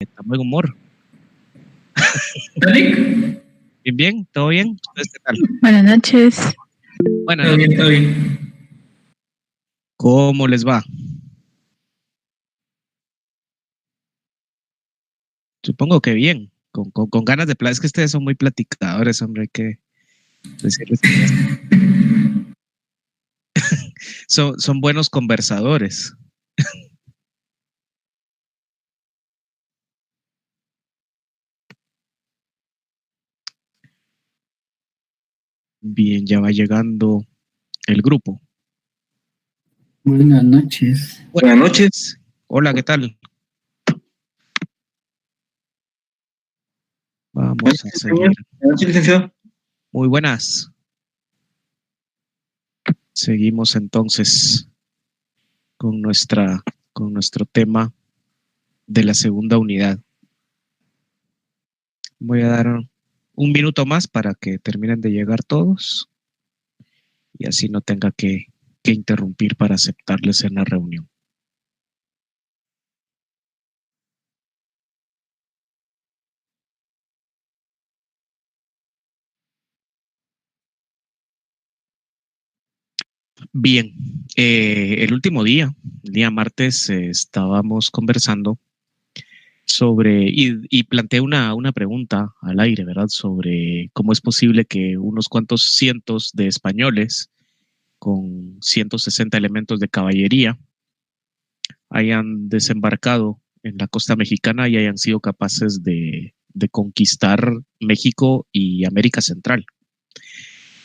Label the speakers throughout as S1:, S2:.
S1: Está buen humor.
S2: ¿Eric?
S1: Bien, bien, todo bien. ¿Ustedes qué tal?
S3: Buenas noches.
S1: Buenas
S2: Todo
S1: noches.
S2: bien, todo bien.
S1: ¿Cómo les va? Supongo que bien. Con ganas de platicar. Es que ustedes son muy platicadores, hombre. Hay que decirles que son buenos conversadores. Bien, ya va llegando el grupo.
S4: Buenas noches.
S1: Buenas noches. Hola, ¿qué tal? Vamos a seguir.
S2: Buenas noches, licenciado.
S1: Muy buenas. Seguimos entonces con nuestro tema de la segunda unidad. Voy a dar un minuto más para que terminen de llegar todos y así no tenga que interrumpir para aceptarles en la reunión. Bien, el último día, el día martes, estábamos conversando sobre, y planteé una pregunta al aire, ¿verdad? Sobre cómo es posible que unos cuantos cientos de españoles con 160 elementos de caballería hayan desembarcado en la costa mexicana y hayan sido capaces de conquistar México y América Central.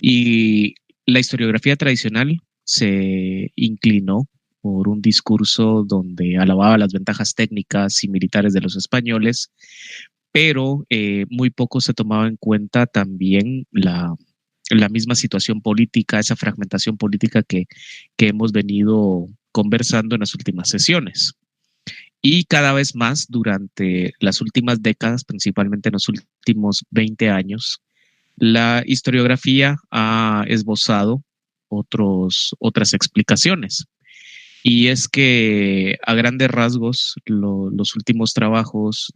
S1: Y la historiografía tradicional se inclinó por un discurso donde alababa las ventajas técnicas y militares de los españoles, pero muy poco se tomaba en cuenta también la misma situación política, esa fragmentación política que hemos venido conversando en las últimas sesiones. Y cada vez más durante las últimas décadas, principalmente en los últimos 20 años, la historiografía ha esbozado otras explicaciones. Y es que a grandes rasgos los últimos trabajos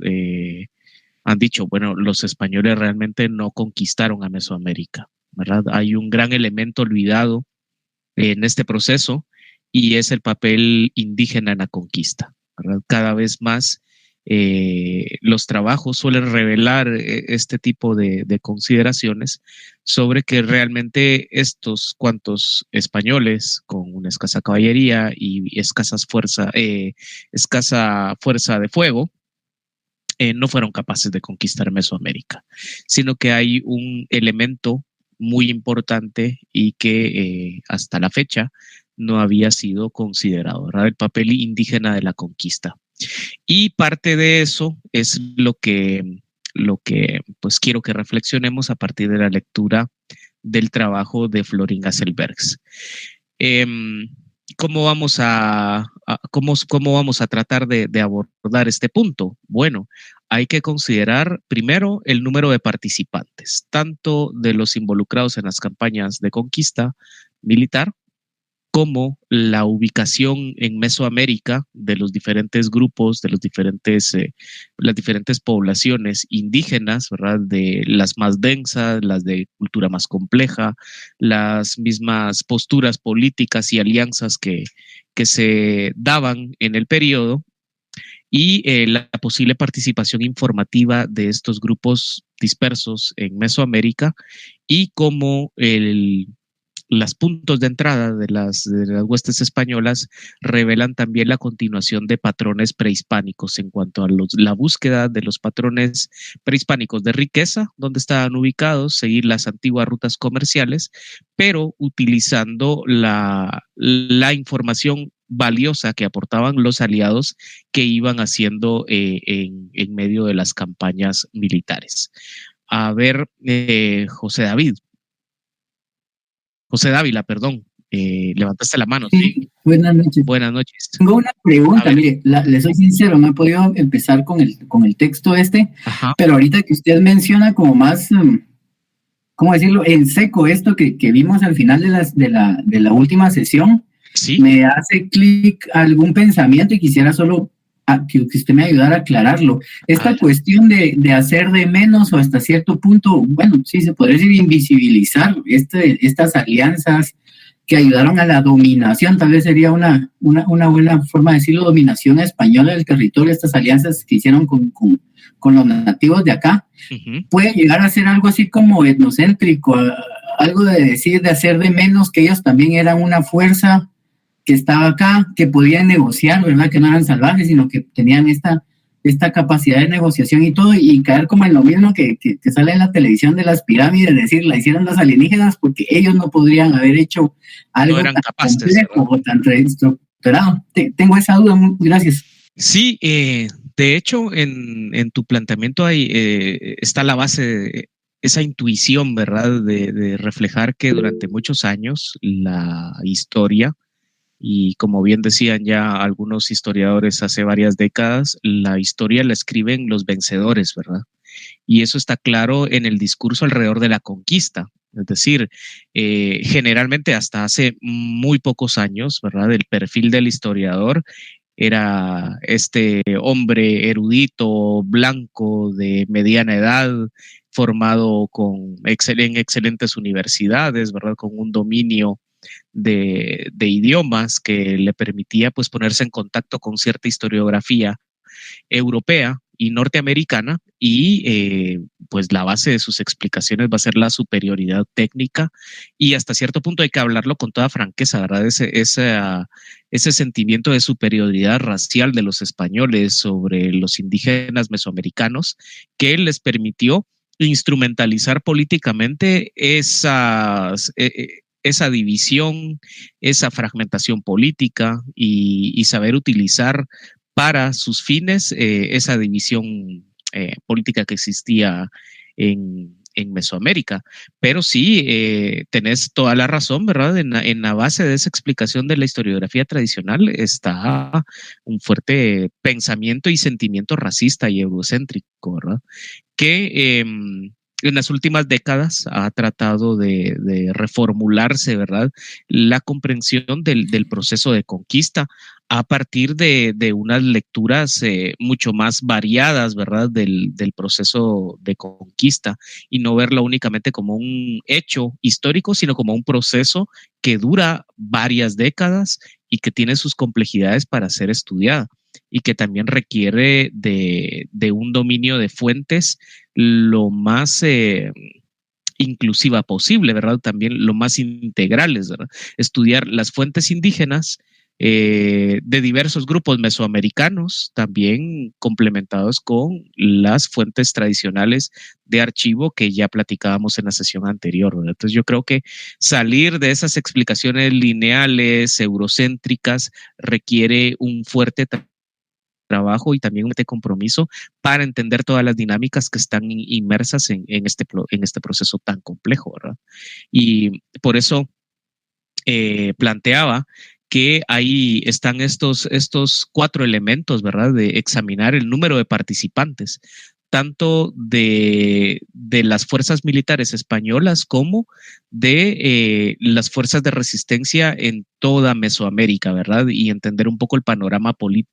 S1: han dicho, bueno, los españoles realmente no conquistaron a Mesoamérica, ¿verdad? Hay un gran elemento olvidado en este proceso y es el papel indígena en la conquista, ¿verdad? Cada vez más los trabajos suelen revelar este tipo de consideraciones sobre que realmente estos cuantos españoles con una escasa caballería y escasa fuerza de fuego no fueron capaces de conquistar Mesoamérica, sino que hay un elemento muy importante y que hasta la fecha no había sido considerado, ¿verdad? El papel indígena de la conquista. Y parte de eso es lo que pues quiero que reflexionemos a partir de la lectura del trabajo de Florín Gasselbergs. ¿Cómo vamos a tratar de abordar este punto? Bueno, hay que considerar primero el número de participantes, tanto de los involucrados en las campañas de conquista militar, como la ubicación en Mesoamérica de los diferentes grupos, de las diferentes poblaciones indígenas, ¿verdad? De las más densas, las de cultura más compleja, las mismas posturas políticas y alianzas que se daban en el periodo y la posible participación informativa de estos grupos dispersos en Mesoamérica y cómo los puntos de entrada de las huestes españolas revelan también la continuación de patrones prehispánicos en cuanto a la búsqueda de los patrones prehispánicos de riqueza, donde estaban ubicados, seguir las antiguas rutas comerciales, pero utilizando la información valiosa que aportaban los aliados que iban haciendo en medio de las campañas militares. A ver, José Dávila, perdón, levantaste la mano.
S4: Sí, buenas noches.
S1: Buenas noches.
S4: Tengo una pregunta, mire, le soy sincero, no he podido empezar con el texto
S1: Ajá.
S4: pero ahorita que usted menciona como más, ¿cómo decirlo?, en seco esto que vimos al final de la última sesión,
S1: ¿Sí?
S4: Me hace clic algún pensamiento y quisiera solo que usted me ayudara a aclararlo. Esta cuestión de hacer de menos o hasta cierto punto, bueno, sí se podría decir invisibilizar estas alianzas que ayudaron a la dominación, tal vez sería una buena forma de decirlo, dominación española del territorio, estas alianzas que hicieron con los nativos de acá, puede llegar a ser algo así como etnocéntrico, algo de decir, de hacer de menos que ellos también eran una fuerza que estaba acá, que podían negociar, ¿verdad? Que no eran salvajes, sino que tenían esta capacidad de negociación y todo, y caer como en lo mismo que sale en la televisión de las pirámides, es decir, la hicieron los alienígenas porque ellos no podrían haber hecho algo tan complejo o tan reestructurado. Tengo esa duda, gracias.
S1: Sí, de hecho, en tu planteamiento ahí está la base de esa intuición, ¿verdad? De reflejar que durante muchos años la historia, y como bien decían ya algunos historiadores hace varias décadas, la historia la escriben los vencedores, ¿verdad? Y eso está claro en el discurso alrededor de la conquista. Es decir, generalmente hasta hace muy pocos años, ¿verdad? El perfil del historiador era este hombre erudito, blanco, de mediana edad, formado en excelentes universidades, ¿verdad? Con un dominio de idiomas que le permitía pues ponerse en contacto con cierta historiografía europea y norteamericana y pues la base de sus explicaciones va a ser la superioridad técnica y hasta cierto punto hay que hablarlo con toda franqueza, ¿verdad? Ese sentimiento de superioridad racial de los españoles sobre los indígenas mesoamericanos que les permitió instrumentalizar políticamente esa división, esa fragmentación política y saber utilizar para sus fines esa división política que existía en Mesoamérica. Pero sí, tenés toda la razón, ¿verdad? En la base de esa explicación de la historiografía tradicional está un fuerte pensamiento y sentimiento racista y eurocéntrico, ¿verdad? Que en las últimas décadas ha tratado de reformularse, ¿verdad? La comprensión del proceso de conquista a partir de unas lecturas mucho más variadas, ¿verdad? Del proceso de conquista y no verlo únicamente como un hecho histórico, sino como un proceso que dura varias décadas y que tiene sus complejidades para ser estudiada y que también requiere de un dominio de fuentes lo más inclusiva posible, ¿verdad? También lo más integrales, ¿verdad? Estudiar las fuentes indígenas de diversos grupos mesoamericanos, también complementados con las fuentes tradicionales de archivo que ya platicábamos en la sesión anterior, ¿verdad? Entonces yo creo que salir de esas explicaciones lineales, eurocéntricas, requiere un fuerte trabajo y también un compromiso para entender todas las dinámicas que están inmersas en este proceso tan complejo, ¿verdad? Y por eso planteaba que ahí están estos 4 elementos, ¿verdad? De examinar el número de participantes, tanto de las fuerzas militares españolas como de las fuerzas de resistencia en toda Mesoamérica, ¿verdad? Y entender un poco el panorama político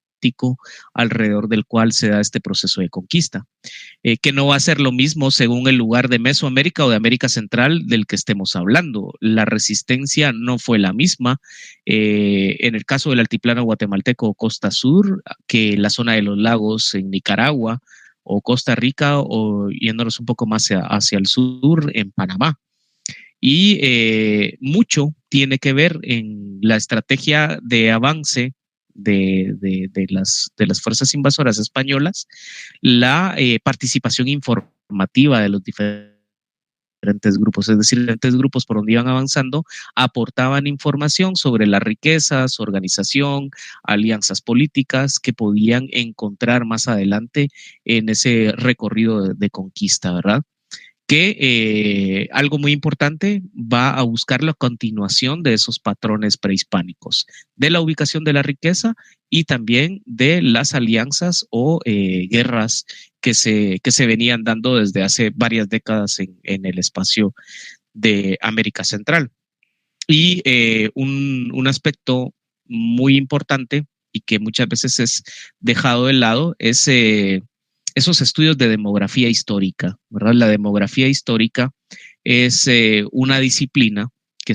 S1: alrededor del cual se da este proceso de conquista, que no va a ser lo mismo según el lugar de Mesoamérica o de América Central del que estemos hablando. La resistencia no fue la misma en el caso del altiplano guatemalteco o Costa Sur que la zona de los lagos en Nicaragua o Costa Rica o yéndonos un poco más hacia el sur en Panamá. Y mucho tiene que ver en la estrategia de avance de las fuerzas invasoras españolas, la participación informativa de los diferentes grupos, es decir, diferentes grupos por donde iban avanzando aportaban información sobre las riquezas, organización, alianzas políticas que podían encontrar más adelante en ese recorrido de conquista, ¿verdad? Que algo muy importante va a buscar la continuación de esos patrones prehispánicos, de la ubicación de la riqueza y también de las alianzas o guerras que se venían dando desde hace varias décadas en el espacio de América Central. Y un aspecto muy importante y que muchas veces es dejado de lado, es esos estudios de demografía histórica, ¿verdad? La demografía histórica es una disciplina que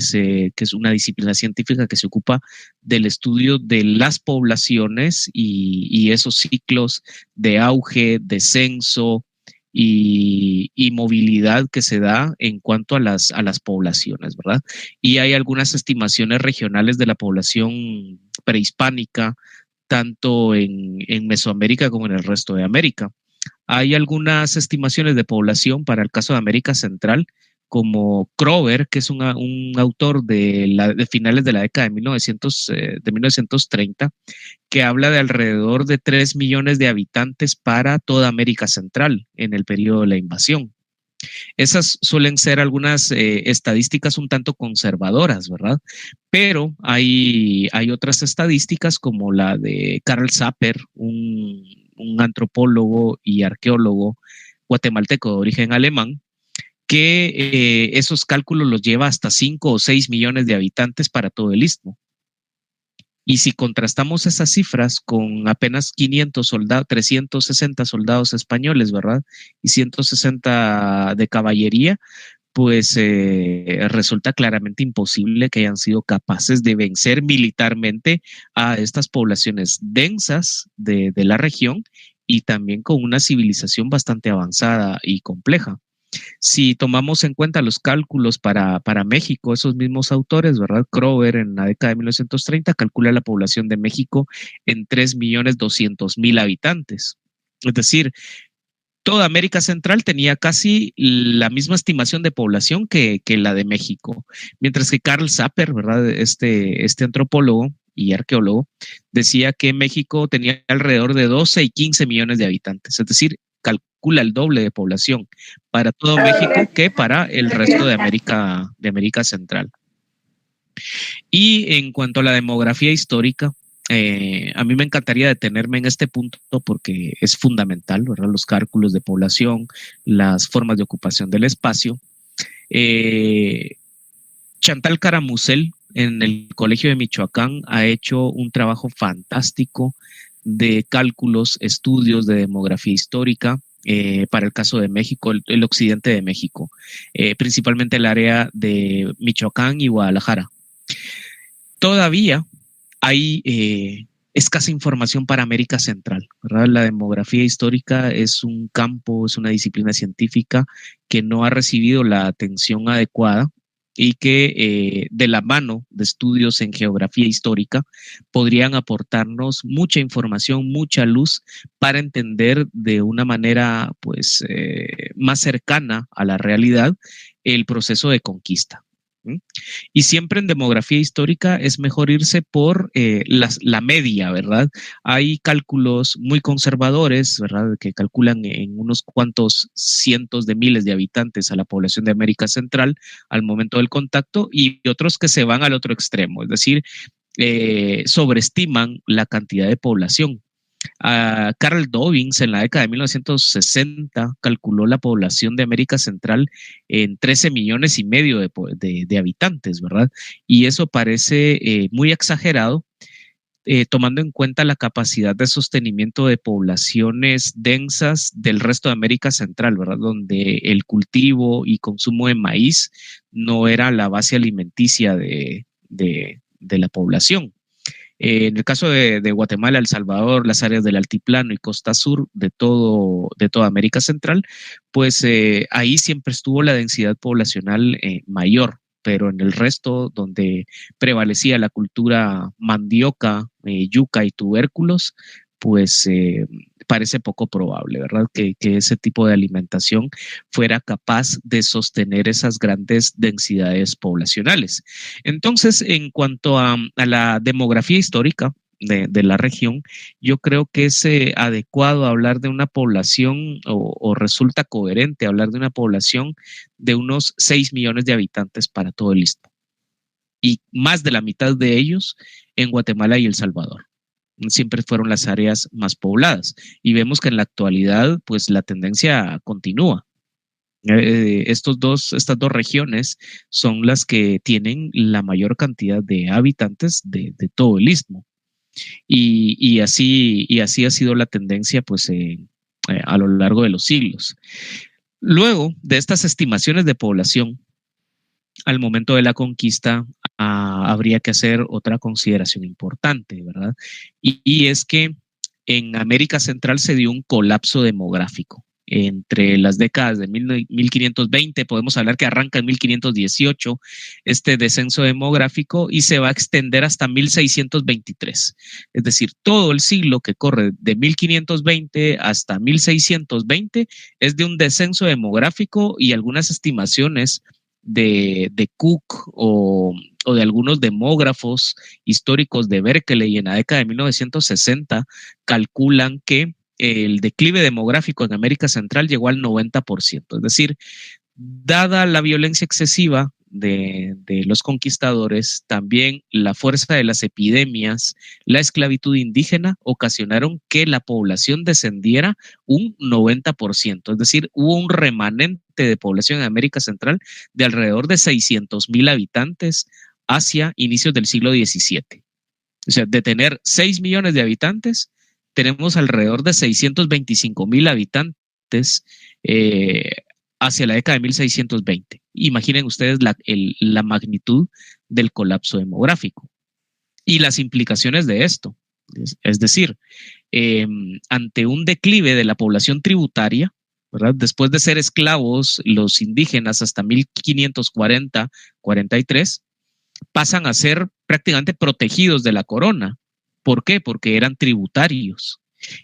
S1: es una disciplina científica que se ocupa del estudio de las poblaciones y esos ciclos de auge, descenso y movilidad que se da en cuanto a las poblaciones, ¿verdad? Y hay algunas estimaciones regionales de la población prehispánica, tanto en Mesoamérica como en el resto de América. Hay algunas estimaciones de población para el caso de América Central, como Kroeber, que es un autor de finales de la década de 1930, que habla de alrededor de 3 millones de habitantes para toda América Central en el periodo de la invasión. Esas suelen ser algunas estadísticas un tanto conservadoras, ¿verdad? Pero hay otras estadísticas como la de Karl Zapper, un antropólogo y arqueólogo guatemalteco de origen alemán, que esos cálculos los lleva hasta 5 o 6 millones de habitantes para todo el istmo. Y si contrastamos esas cifras con apenas 500 soldados, 360 soldados españoles, ¿verdad? Y 160 de caballería, pues resulta claramente imposible que hayan sido capaces de vencer militarmente a estas poblaciones densas de la región y también con una civilización bastante avanzada y compleja. Si tomamos en cuenta los cálculos para México, esos mismos autores, ¿verdad? Kroeber en la década de 1930 calcula la población de México en 3.200.000 habitantes. Es decir, toda América Central tenía casi la misma estimación de población que la de México, mientras que Karl Zapper, ¿verdad? Este antropólogo y arqueólogo, decía que México tenía alrededor de 12 y 15 millones de habitantes, es decir, calcula el doble de población para todo México que para el resto de América Central. Y en cuanto a la demografía histórica, a mí me encantaría detenerme en este punto porque es fundamental, ¿verdad? Los cálculos de población, las formas de ocupación del espacio. Chantal Caramusel en el Colegio de Michoacán ha hecho un trabajo fantástico de cálculos, estudios de demografía histórica para el caso de México, el occidente de México, principalmente el área de Michoacán y Guadalajara. Todavía hay escasa información para América Central, ¿verdad? La demografía histórica es un campo, es una disciplina científica que no ha recibido la atención adecuada y que de la mano de estudios en geografía histórica podrían aportarnos mucha información, mucha luz para entender de una manera pues más cercana a la realidad el proceso de conquista. Y siempre en demografía histórica es mejor irse por la media, ¿verdad? Hay cálculos muy conservadores, ¿verdad? Que calculan en unos cuantos cientos de miles de habitantes a la población de América Central al momento del contacto y otros que se van al otro extremo, es decir, sobreestiman la cantidad de población. Carl Dobbins en la década de 1960 calculó la población de América Central en 13 millones y medio de habitantes, ¿verdad? Y eso parece muy exagerado, tomando en cuenta la capacidad de sostenimiento de poblaciones densas del resto de América Central, ¿verdad? Donde el cultivo y consumo de maíz no era la base alimenticia de la población. En el caso de Guatemala, El Salvador, las áreas del altiplano y costa sur de toda América Central, pues ahí siempre estuvo la densidad poblacional mayor, pero en el resto, donde prevalecía la cultura mandioca, yuca y tubérculos, pues parece poco probable, ¿verdad? Que ese tipo de alimentación fuera capaz de sostener esas grandes densidades poblacionales. Entonces, en cuanto a la demografía histórica de la región, yo creo que es adecuado hablar de una población o resulta coherente hablar de una población de unos 6 millones de habitantes para todo el istmo. Y más de la mitad de ellos en Guatemala y El Salvador. Siempre fueron las áreas más pobladas y vemos que en la actualidad pues la tendencia continúa. Estas dos regiones son las que tienen la mayor cantidad de habitantes de todo el istmo. y así ha sido la tendencia pues a lo largo de los siglos. Luego de estas estimaciones de población, al momento de la conquista, habría que hacer otra consideración importante, ¿verdad? Y es que en América Central se dio un colapso demográfico. Entre las décadas de 1520, podemos hablar que arranca en 1518 este descenso demográfico y se va a extender hasta 1623. Es decir, todo el siglo que corre de 1520 hasta 1620 es de un descenso demográfico, y algunas estimaciones de Cook o de algunos demógrafos históricos de Berkeley en la década de 1960 calculan que el declive demográfico en América Central llegó al 90%. Es decir, dada la violencia excesiva de los conquistadores, también la fuerza de las epidemias, la esclavitud indígena, ocasionaron que la población descendiera un 90%. Es decir, hubo un remanente de población en América Central de alrededor de 600,000 habitantes hacia inicios del siglo XVII. O sea, de tener 6 millones de habitantes, tenemos alrededor de 625,000 habitantes hacia la década de 1620. Imaginen ustedes la magnitud del colapso demográfico y las implicaciones de esto. Es decir, ante un declive de la población tributaria, ¿verdad? Después de ser esclavos, los indígenas hasta 1540-43 pasan a ser prácticamente protegidos de la corona. ¿Por qué? Porque eran tributarios.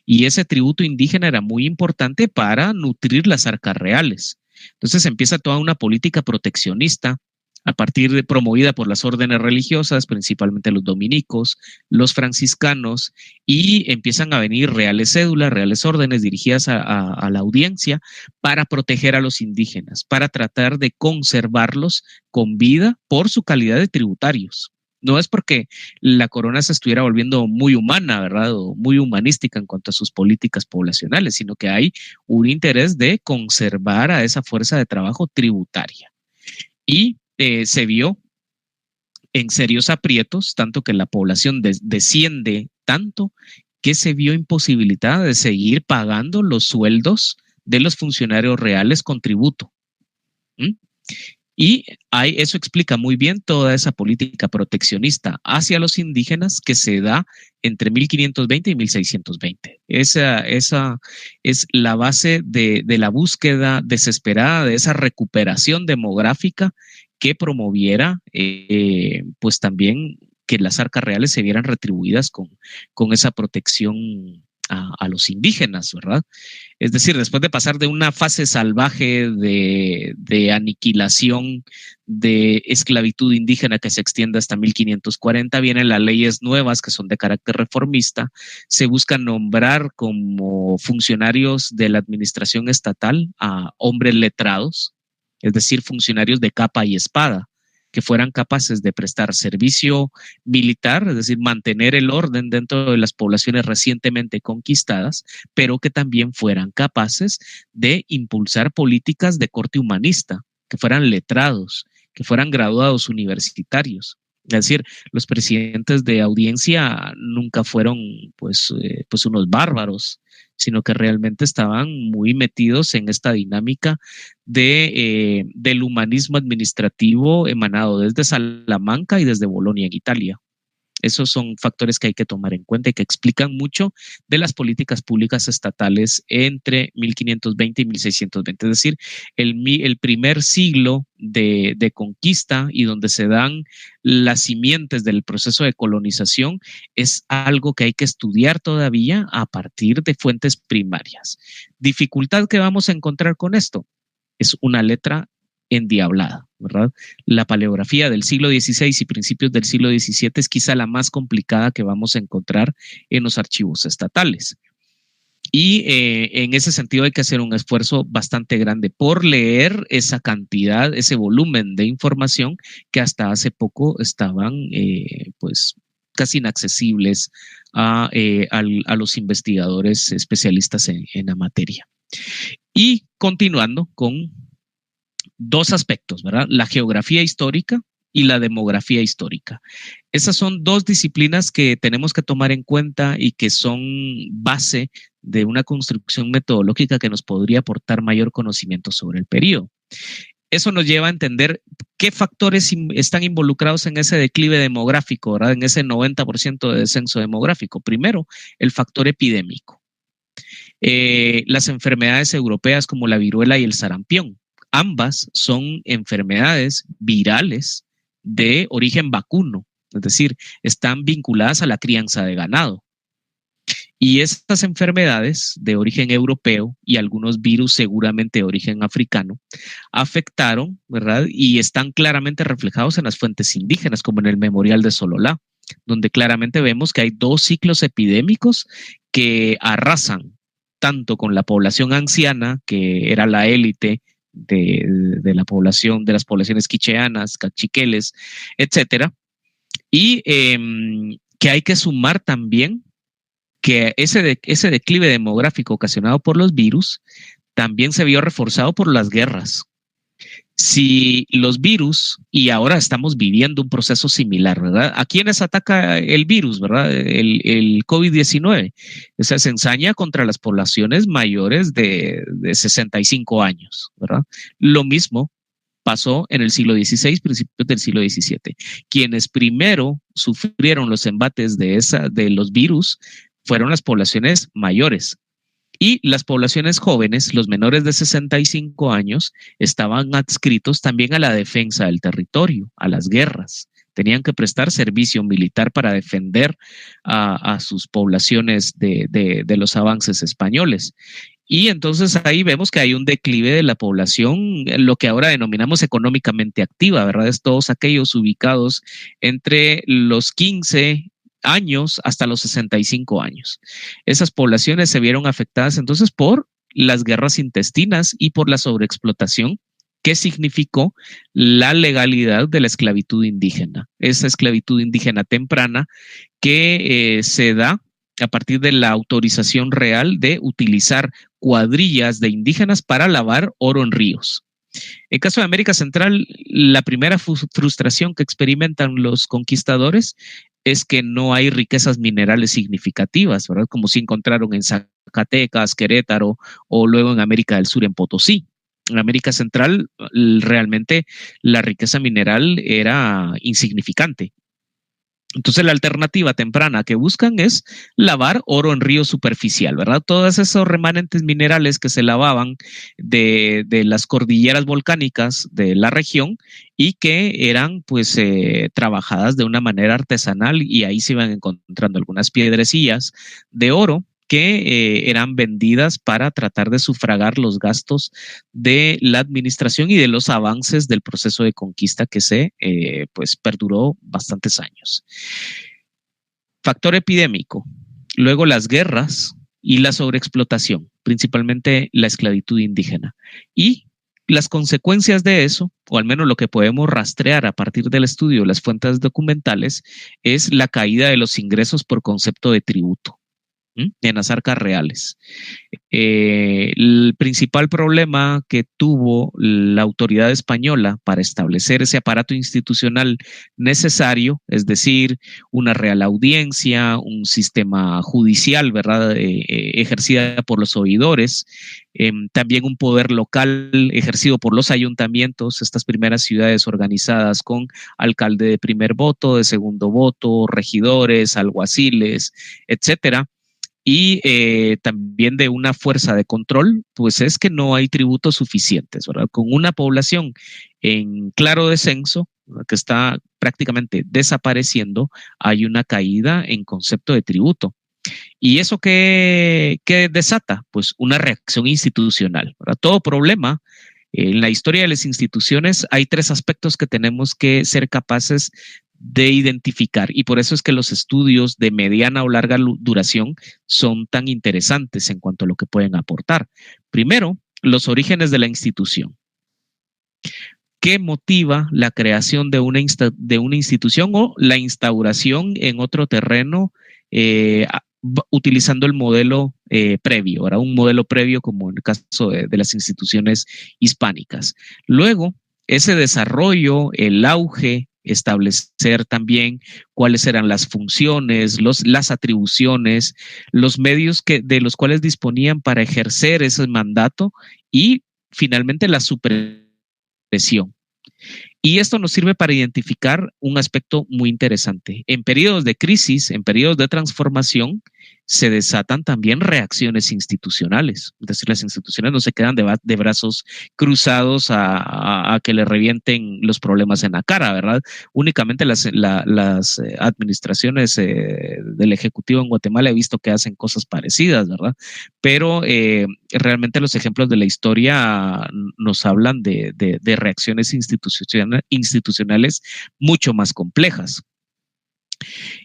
S1: Y ese tributo indígena era muy importante para nutrir las arcas reales. Entonces empieza toda una política proteccionista a partir de promovida por las órdenes religiosas, principalmente los dominicos, los franciscanos, y empiezan a venir reales cédulas, reales órdenes dirigidas a la audiencia para proteger a los indígenas, para tratar de conservarlos con vida por su calidad de tributarios. No es porque la corona se estuviera volviendo muy humana, ¿verdad? O muy humanística en cuanto a sus políticas poblacionales, sino que hay un interés de conservar a esa fuerza de trabajo tributaria. Y se vio en serios aprietos, tanto que la población desciende tanto que se vio imposibilitada de seguir pagando los sueldos de los funcionarios reales con tributo. ¿Mm? Y eso explica muy bien toda esa política proteccionista hacia los indígenas que se da entre 1520 y 1620. Esa es la base de la búsqueda desesperada de esa recuperación demográfica que promoviera, pues también que las arcas reales se vieran retribuidas con esa protección a los indígenas, ¿verdad? Es decir, después de pasar de una fase salvaje de aniquilación, de esclavitud indígena que se extiende hasta 1540, vienen las leyes nuevas que son de carácter reformista. Se busca nombrar como funcionarios de la administración estatal a hombres letrados, es decir, funcionarios de capa y espada, que fueran capaces de prestar servicio militar, es decir, mantener el orden dentro de las poblaciones recientemente conquistadas, pero que también fueran capaces de impulsar políticas de corte humanista, que fueran letrados, que fueran graduados universitarios. Es decir, los presidentes de audiencia nunca fueron pues unos bárbaros, sino que realmente estaban muy metidos en esta dinámica del humanismo administrativo emanado desde Salamanca y desde Bolonia en Italia. Esos son factores que hay que tomar en cuenta y que explican mucho de las políticas públicas estatales entre 1520 y 1620. Es decir, el primer siglo de conquista y donde se dan las simientes del proceso de colonización es algo que hay que estudiar todavía a partir de fuentes primarias. ¿Dificultad que vamos a encontrar con esto? Es una letra endiablada, ¿verdad? La paleografía del siglo XVI y principios del siglo XVII es quizá la más complicada que vamos a encontrar en los archivos estatales. Y en ese sentido hay que hacer un esfuerzo bastante grande por leer esa cantidad, ese volumen de información que hasta hace poco estaban pues casi inaccesibles a los investigadores especialistas en la materia. Y continuando con dos aspectos, ¿verdad? La geografía histórica y la demografía histórica. Esas son dos disciplinas que tenemos que tomar en cuenta y que son base de una construcción metodológica que nos podría aportar mayor conocimiento sobre el periodo. Eso nos lleva a entender qué factores están involucrados en ese declive demográfico, ¿verdad? En ese 90% de descenso demográfico. Primero, el factor epidémico. Las enfermedades europeas como la viruela y el sarampión. Ambas son enfermedades virales de origen vacuno, es decir, están vinculadas a la crianza de ganado. Y estas enfermedades de origen europeo y algunos virus seguramente de origen africano afectaron, ¿verdad? Y están claramente reflejados en las fuentes indígenas, como en el Memorial de Sololá, donde claramente vemos que hay dos ciclos epidémicos que arrasan tanto con la población anciana, que era la élite de la población, de las poblaciones quicheanas, cachiqueles, etcétera, y que hay que sumar también que ese declive demográfico ocasionado por los virus también se vio reforzado por las guerras. Si los virus, y ahora estamos viviendo un proceso similar, ¿verdad? ¿A quiénes ataca el virus, verdad? El COVID-19. O sea, se ensaña contra las poblaciones mayores de 65 años, ¿verdad? Lo mismo pasó en el siglo XVI, principios del siglo XVII. Quienes primero sufrieron los embates de los virus fueron las poblaciones mayores. Y las poblaciones jóvenes, los menores de 65 años, estaban adscritos también a la defensa del territorio, a las guerras. Tenían que prestar servicio militar para defender a sus poblaciones de los avances españoles. Y entonces ahí vemos que hay un declive de la población, lo que ahora denominamos económicamente activa, ¿verdad? Es todos aquellos ubicados entre los 15 años hasta los 65 años. Esas poblaciones se vieron afectadas entonces por las guerras intestinas y por la sobreexplotación que significó la legalidad de la esclavitud indígena. Esa esclavitud indígena temprana que se da a partir de la autorización real de utilizar cuadrillas de indígenas para lavar oro en ríos. En caso de América Central, la primera frustración que experimentan los conquistadores es que no hay riquezas minerales significativas, ¿verdad? Como si encontraron en Zacatecas, Querétaro o luego en América del Sur, en Potosí. En América Central, realmente la riqueza mineral era insignificante. Entonces la alternativa temprana que buscan es lavar oro en río superficial, ¿verdad? Todos esos remanentes minerales que se lavaban de las cordilleras volcánicas de la región y que eran pues trabajadas de una manera artesanal, y ahí se iban encontrando algunas piedrecillas de oro que eran vendidas para tratar de sufragar los gastos de la administración y de los avances del proceso de conquista que pues perduró bastantes años. Factor epidémico, luego las guerras y la sobreexplotación, principalmente la esclavitud indígena. Y las consecuencias de eso, o al menos lo que podemos rastrear a partir del estudio de las fuentes documentales, es la caída de los ingresos por concepto de tributo en las arcas reales. El principal problema que tuvo la autoridad española para establecer ese aparato institucional necesario, es decir, una real audiencia, un sistema judicial, ¿verdad? Ejercida por los oidores, también un poder local ejercido por los ayuntamientos, estas primeras ciudades organizadas con alcalde de primer voto, de segundo voto, regidores, alguaciles, etcétera. Y también de una fuerza de control, pues es que no hay tributos suficientes, ¿verdad? Con una población en claro descenso, que está prácticamente desapareciendo, hay una caída en concepto de tributo. ¿Y eso qué desata? Pues una reacción institucional, ¿verdad? Todo problema en la historia de las instituciones hay tres aspectos que tenemos que ser capaces de identificar, y por eso es que los estudios de mediana o larga duración son tan interesantes en cuanto a lo que pueden aportar. Primero, los orígenes de la institución. ¿Qué motiva la creación de una institución o la instauración en otro terreno utilizando el modelo previo, ¿verdad? Un modelo previo como en el caso de las instituciones hispánicas? Luego, ese desarrollo, el auge, establecer también cuáles eran las funciones, las atribuciones, los medios de los cuales disponían para ejercer ese mandato y finalmente la supervisión. Y esto nos sirve para identificar un aspecto muy interesante. En periodos de crisis, en periodos de transformación, se desatan también reacciones institucionales. Es decir, las instituciones no se quedan de brazos cruzados a que le revienten los problemas en la cara, ¿verdad? Únicamente las administraciones del Ejecutivo en Guatemala he visto que hacen cosas parecidas, ¿verdad? Pero realmente los ejemplos de la historia nos hablan de reacciones institucionales mucho más complejas.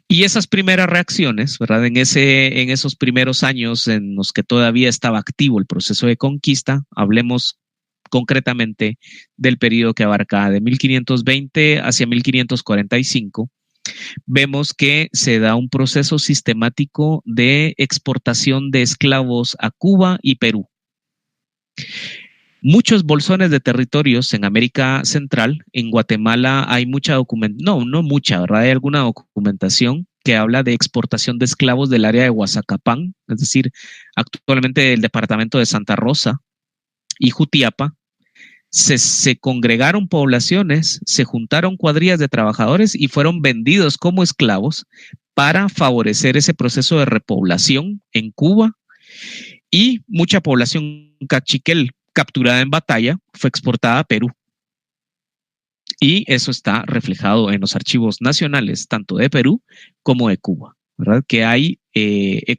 S1: Y esas primeras reacciones, ¿verdad? En esos primeros años en los que todavía estaba activo el proceso de conquista, hablemos concretamente del periodo que abarca de 1520 hacia 1545, vemos que se da un proceso sistemático de exportación de esclavos a Cuba y Perú. Muchos bolsones de territorios en América Central. En Guatemala hay mucha documentación, no mucha, ¿verdad? Hay alguna documentación que habla de exportación de esclavos del área de Huazacapán, es decir, actualmente el departamento de Santa Rosa y Jutiapa. Se congregaron poblaciones, se juntaron cuadrillas de trabajadores y fueron vendidos como esclavos para favorecer ese proceso de repoblación en Cuba, y mucha población cachiquel capturada en batalla fue exportada a Perú. Y eso está reflejado en los archivos nacionales, tanto de Perú como de Cuba, ¿verdad? Que hay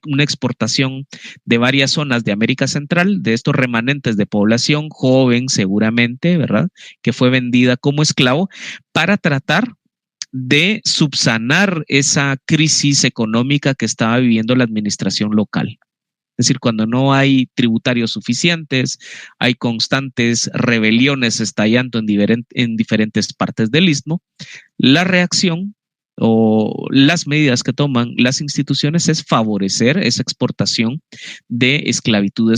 S1: una exportación de varias zonas de América Central, de estos remanentes de población joven seguramente, ¿verdad? Que fue vendida como esclavo para tratar de subsanar esa crisis económica que estaba viviendo la administración local. Es decir, cuando no hay tributarios suficientes, hay constantes rebeliones estallando en diferentes partes del istmo, la reacción o las medidas que toman las instituciones es favorecer esa exportación de esclavitud,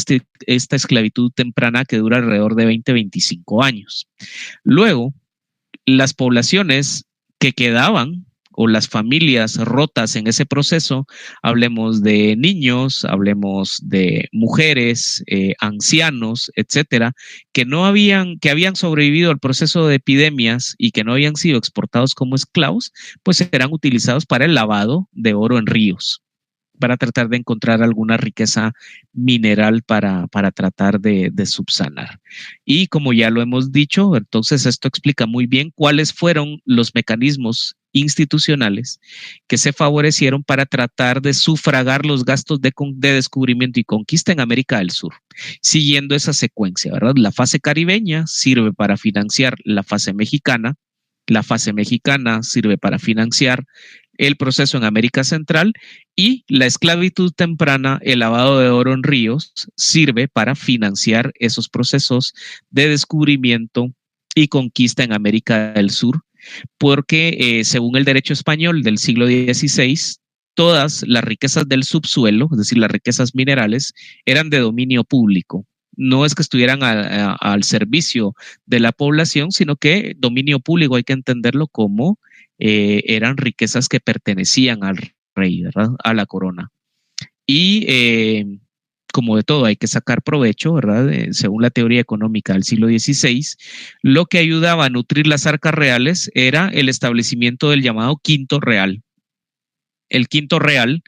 S1: esta esclavitud temprana que dura alrededor de 20-25 años. Luego, las poblaciones que quedaban o las familias rotas en ese proceso, hablemos de niños, hablemos de mujeres, ancianos, etcétera, que habían sobrevivido al proceso de epidemias y que no habían sido exportados como esclavos, pues serán utilizados para el lavado de oro en ríos, para tratar de encontrar alguna riqueza mineral para tratar de subsanar. Y como ya lo hemos dicho, entonces esto explica muy bien cuáles fueron los mecanismos institucionales que se favorecieron para tratar de sufragar los gastos de descubrimiento y conquista en América del Sur, siguiendo esa secuencia, ¿verdad? La fase caribeña sirve para financiar la fase mexicana sirve para financiar el proceso en América Central, y la esclavitud temprana, el lavado de oro en ríos, sirve para financiar esos procesos de descubrimiento y conquista en América del Sur, porque según el derecho español del siglo XVI, todas las riquezas del subsuelo, es decir, las riquezas minerales, eran de dominio público. No es que estuvieran al servicio de la población, sino que dominio público hay que entenderlo como eran riquezas que pertenecían al rey, ¿verdad? A la corona. Y como de todo hay que sacar provecho, ¿verdad? Según la teoría económica del siglo XVI, lo que ayudaba a nutrir las arcas reales era el establecimiento del llamado quinto real. El quinto real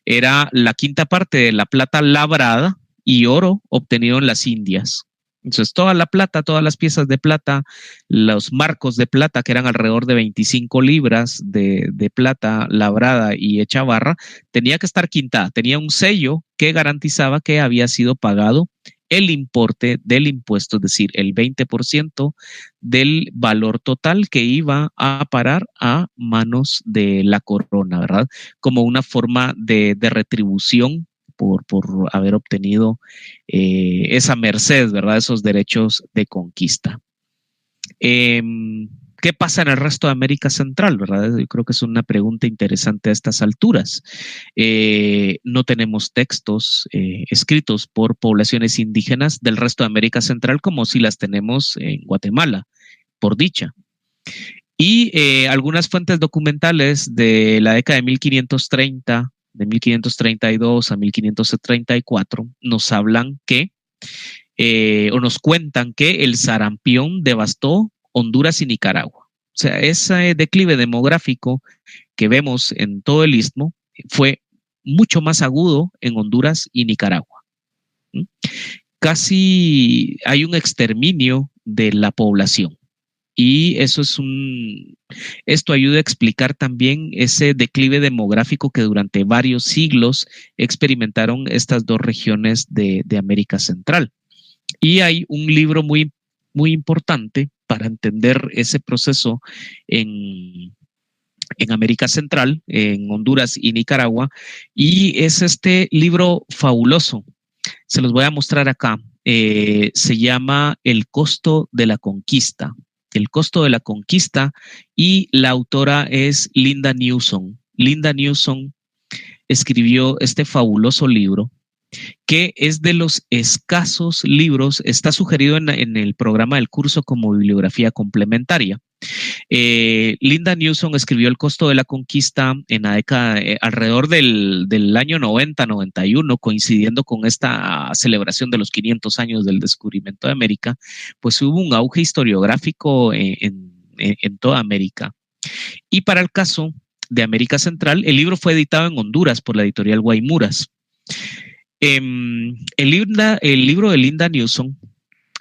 S1: era la quinta parte de la plata labrada y oro obtenido en las Indias. Entonces, toda la plata, todas las piezas de plata, los marcos de plata, que eran alrededor de 25 libras de plata labrada y hecha barra, tenía que estar quintada, tenía un sello que garantizaba que había sido pagado el importe del impuesto, es decir, el 20% del valor total que iba a parar a manos de la corona, ¿verdad? Como una forma de retribución por haber obtenido esa merced, ¿verdad? Esos derechos de conquista. ¿Qué pasa en el resto de América Central, verdad? Yo creo que es una pregunta interesante a estas alturas. No tenemos textos escritos por poblaciones indígenas del resto de América Central como si las tenemos en Guatemala, por dicha. Y algunas fuentes documentales de la década de 1530, de 1532 a 1534, nos hablan que, o nos cuentan que el sarampión devastó Honduras y Nicaragua. O sea, ese declive demográfico que vemos en todo el istmo fue mucho más agudo en Honduras y Nicaragua. Casi hay un exterminio de la población. Y esto ayuda a explicar también ese declive demográfico que durante varios siglos experimentaron estas dos regiones de América Central. Y hay un libro muy, muy importante para entender ese proceso en América Central, en Honduras y Nicaragua, y es este libro fabuloso. Se los voy a mostrar acá. Se llama El costo de la conquista. El costo de la conquista, y la autora es Linda Newson. Linda Newson escribió este fabuloso libro, que es de los escasos libros, está sugerido en el programa del curso como bibliografía complementaria. Linda Newson escribió El costo de la conquista en la década, alrededor del año 90-91, coincidiendo con esta celebración de los 500 años del descubrimiento de América, pues hubo un auge historiográfico en toda América. Y para el caso de América Central, el libro fue editado en Honduras por la editorial Guaymuras. El libro de Linda Newson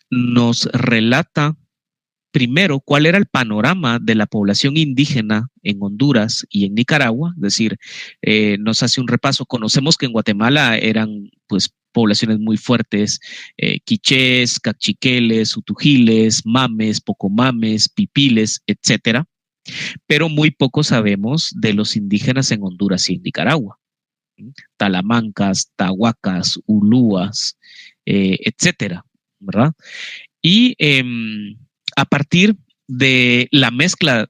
S1: nos relata primero cuál era el panorama de la población indígena en Honduras y en Nicaragua, es decir, nos hace un repaso. Conocemos que en Guatemala eran pues poblaciones muy fuertes, quichés, cachiqueles, utugiles, mames, pocomames, pipiles, etcétera, pero muy poco sabemos de los indígenas en Honduras y en Nicaragua. Talamancas, tahuacas, ulúas, etcétera, ¿verdad? Y a partir de la mezcla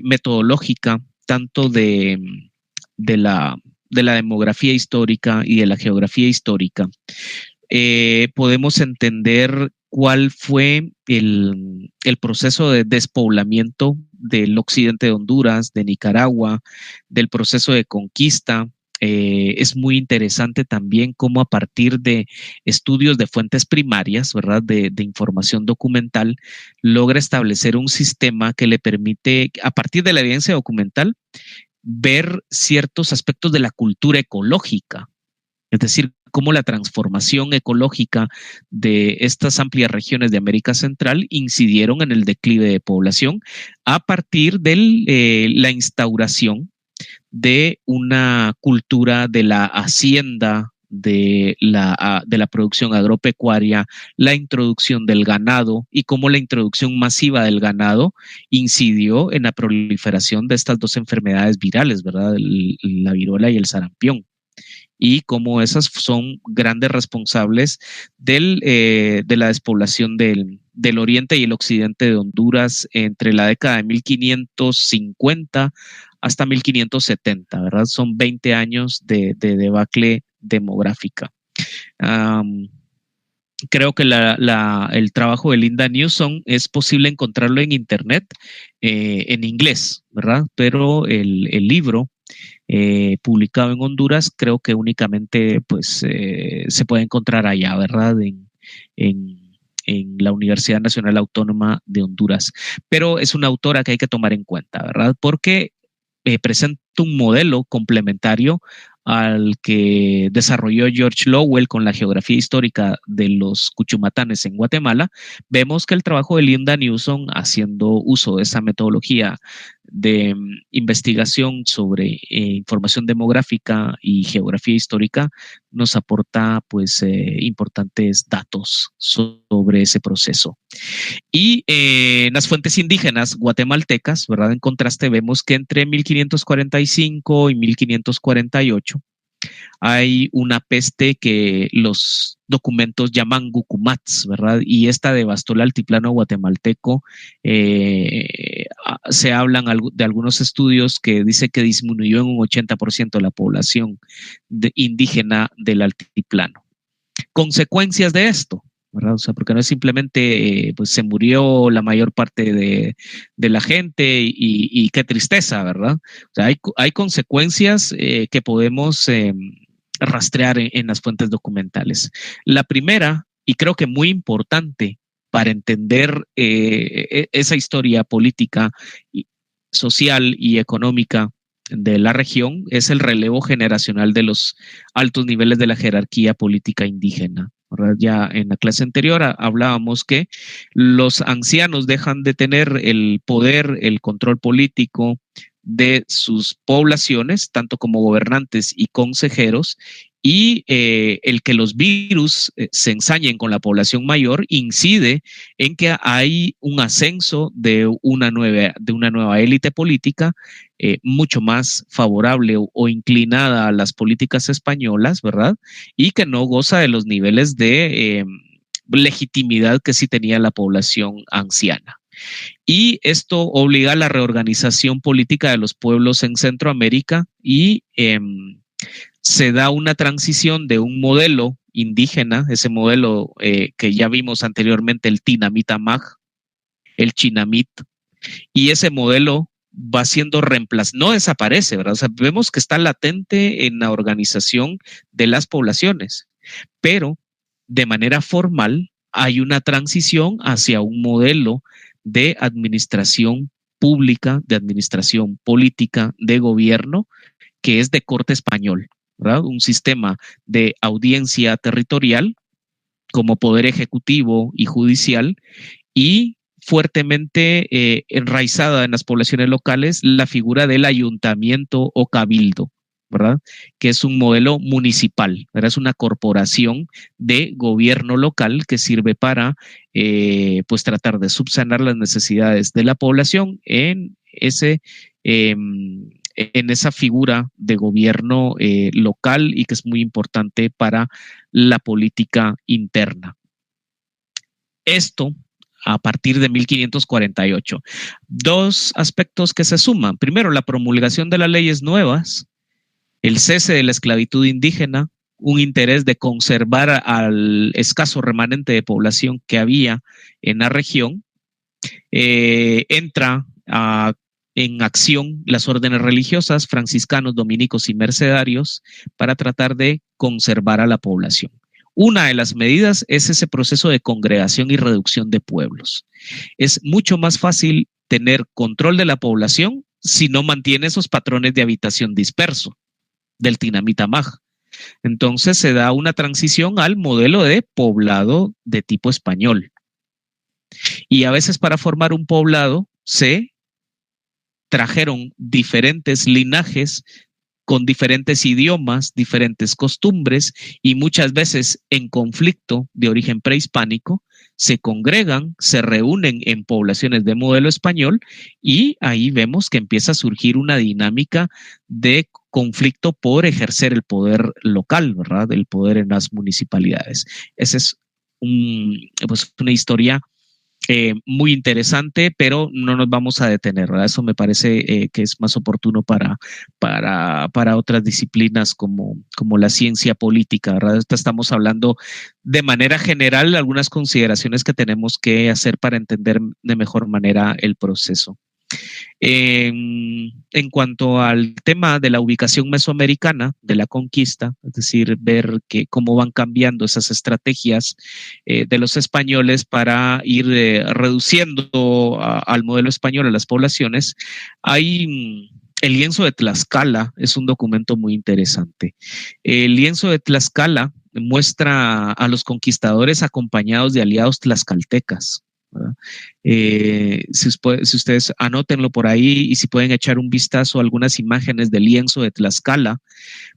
S1: metodológica, tanto de la demografía histórica y de la geografía histórica, podemos entender cuál fue el proceso de despoblamiento del occidente de Honduras, de Nicaragua, del proceso de conquista. Es muy interesante también cómo a partir de estudios de fuentes primarias, ¿verdad? De información documental, logra establecer un sistema que le permite, a partir de la evidencia documental, ver ciertos aspectos de la cultura ecológica, es decir, cómo la transformación ecológica de estas amplias regiones de América Central incidieron en el declive de población a partir de la instauración de una cultura de la hacienda, de la producción agropecuaria, la introducción del ganado y cómo la introducción masiva del ganado incidió en la proliferación de estas dos enfermedades virales, ¿verdad? La viruela y el sarampión. Y cómo esas son grandes responsables de la despoblación del oriente y el occidente de Honduras entre la década de 1550 hasta 1570, ¿verdad? Son 20 años de debacle demográfica. Creo que el trabajo de Linda Newson es posible encontrarlo en internet en inglés, ¿verdad? Pero el libro publicado en Honduras creo que únicamente pues, se puede encontrar allá, ¿verdad? En la Universidad Nacional Autónoma de Honduras. Pero es una autora que hay que tomar en cuenta, ¿verdad? Porque presenta un modelo complementario al que desarrolló George Lowell con la geografía histórica de los cuchumatanes en Guatemala. Vemos que el trabajo de Linda Newson, haciendo uso de esa metodología de investigación sobre información demográfica y geografía histórica, nos aporta pues importantes datos sobre ese proceso. Y en las fuentes indígenas guatemaltecas, ¿verdad? En contraste, vemos que entre 1545 y 1548 hay una peste que los documentos llaman gucumats, ¿verdad? Y esta devastó el altiplano guatemalteco. Se hablan de algunos estudios que dice que disminuyó en un 80% la población indígena del altiplano. Consecuencias de esto, ¿verdad? O sea, porque no es simplemente, pues se murió la mayor parte de la gente y qué tristeza, ¿verdad? O sea, hay consecuencias que podemos rastrear en las fuentes documentales. La primera, y creo que muy importante para entender esa historia política, social y económica de la región, es el relevo generacional de los altos niveles de la jerarquía política indígena. ¿Verdad? Ya en la clase anterior hablábamos que los ancianos dejan de tener el poder, el control político de sus poblaciones, tanto como gobernantes y consejeros, y el que los virus se ensañen con la población mayor incide en que hay un ascenso de una nueva élite política mucho más favorable o inclinada a las políticas españolas, ¿verdad? Y que no goza de los niveles de legitimidad que sí tenía la población anciana. Y esto obliga a la reorganización política de los pueblos en Centroamérica y se da una transición de un modelo indígena, ese modelo que ya vimos anteriormente, el Tinamita-Mag, el Chinamit, y ese modelo va siendo reemplazado, no desaparece, ¿verdad? O sea, vemos que está latente en la organización de las poblaciones, pero de manera formal hay una transición hacia un modelo de administración pública, de administración política, de gobierno, que es de corte español, ¿verdad? Un sistema de audiencia territorial como poder ejecutivo y judicial y fuertemente enraizada en las poblaciones locales la figura del ayuntamiento o cabildo, ¿verdad? Que es un modelo municipal, ¿verdad? Es una corporación de gobierno local que sirve para pues tratar de subsanar las necesidades de la población en esa figura de gobierno local y que es muy importante para la política interna. Esto a partir de 1548. Dos aspectos que se suman. Primero, la promulgación de las leyes nuevas, el cese de la esclavitud indígena, un interés de conservar al escaso remanente de población que había en la región. Entra en acción las órdenes religiosas, franciscanos, dominicos y mercedarios para tratar de conservar a la población. Una de las medidas es ese proceso de congregación y reducción de pueblos. Es mucho más fácil tener control de la población si no mantiene esos patrones de habitación disperso del Tinamita-Mag. Entonces se da una transición al modelo de poblado de tipo español. Y a veces para formar un poblado se trajeron diferentes linajes con diferentes idiomas, diferentes costumbres y muchas veces en conflicto de origen prehispánico, se congregan, se reúnen en poblaciones de modelo español y ahí vemos que empieza a surgir una dinámica de conflicto por ejercer el poder local, ¿verdad? El poder en las municipalidades. Esa es pues una historia muy interesante, pero no nos vamos a detener, ¿verdad? Eso me parece que es más oportuno para otras disciplinas como la ciencia política, ¿verdad? Estamos hablando de manera general algunas consideraciones que tenemos que hacer para entender de mejor manera el proceso. En cuanto al tema de la ubicación mesoamericana de la conquista, es decir, ver cómo van cambiando esas estrategias de los españoles para ir reduciendo al modelo español a las poblaciones, hay el lienzo de Tlaxcala, es un documento muy interesante. El lienzo de Tlaxcala muestra a los conquistadores acompañados de aliados tlaxcaltecas. Si ustedes anótenlo por ahí y si pueden echar un vistazo a algunas imágenes del lienzo de Tlaxcala,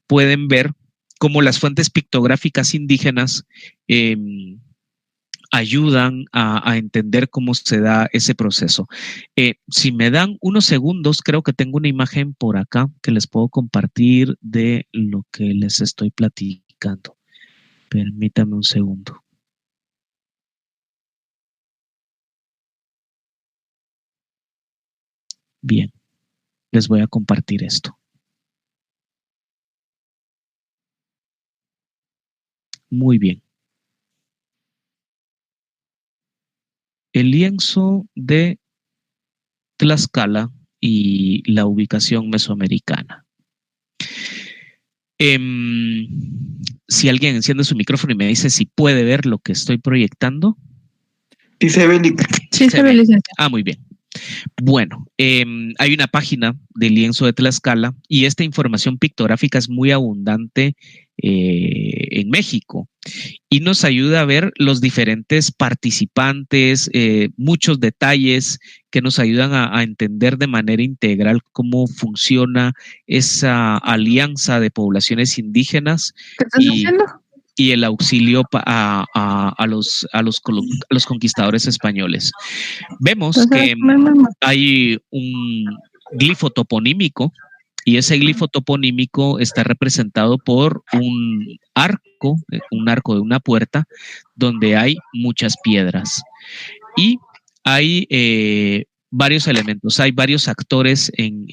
S1: pueden ver cómo las fuentes pictográficas indígenas ayudan a entender cómo se da ese proceso. Si me dan unos segundos, creo que tengo una imagen por acá que les puedo compartir de lo que les estoy platicando. Permítame un segundo. Bien, les voy a compartir esto. Muy bien. el lienzo de Tlaxcala y la ubicación mesoamericana. Si alguien enciende su micrófono y me dice si puede ver lo que estoy proyectando.
S2: Sí se ve,
S3: Sí se ve, licenciado.
S1: Ah, muy bien. Bueno, hay una página del lienzo de Tlaxcala y esta información pictográfica es muy abundante en México y nos ayuda a ver los diferentes participantes, muchos detalles que nos ayudan a entender de manera integral cómo funciona esa alianza de poblaciones indígenas.
S3: ¿Qué estás diciendo?
S1: Y el auxilio a los conquistadores españoles. Vemos que hay un glifo toponímico y ese glifo toponímico está representado por un arco de una puerta donde hay muchas piedras y hay varios elementos, hay varios actores en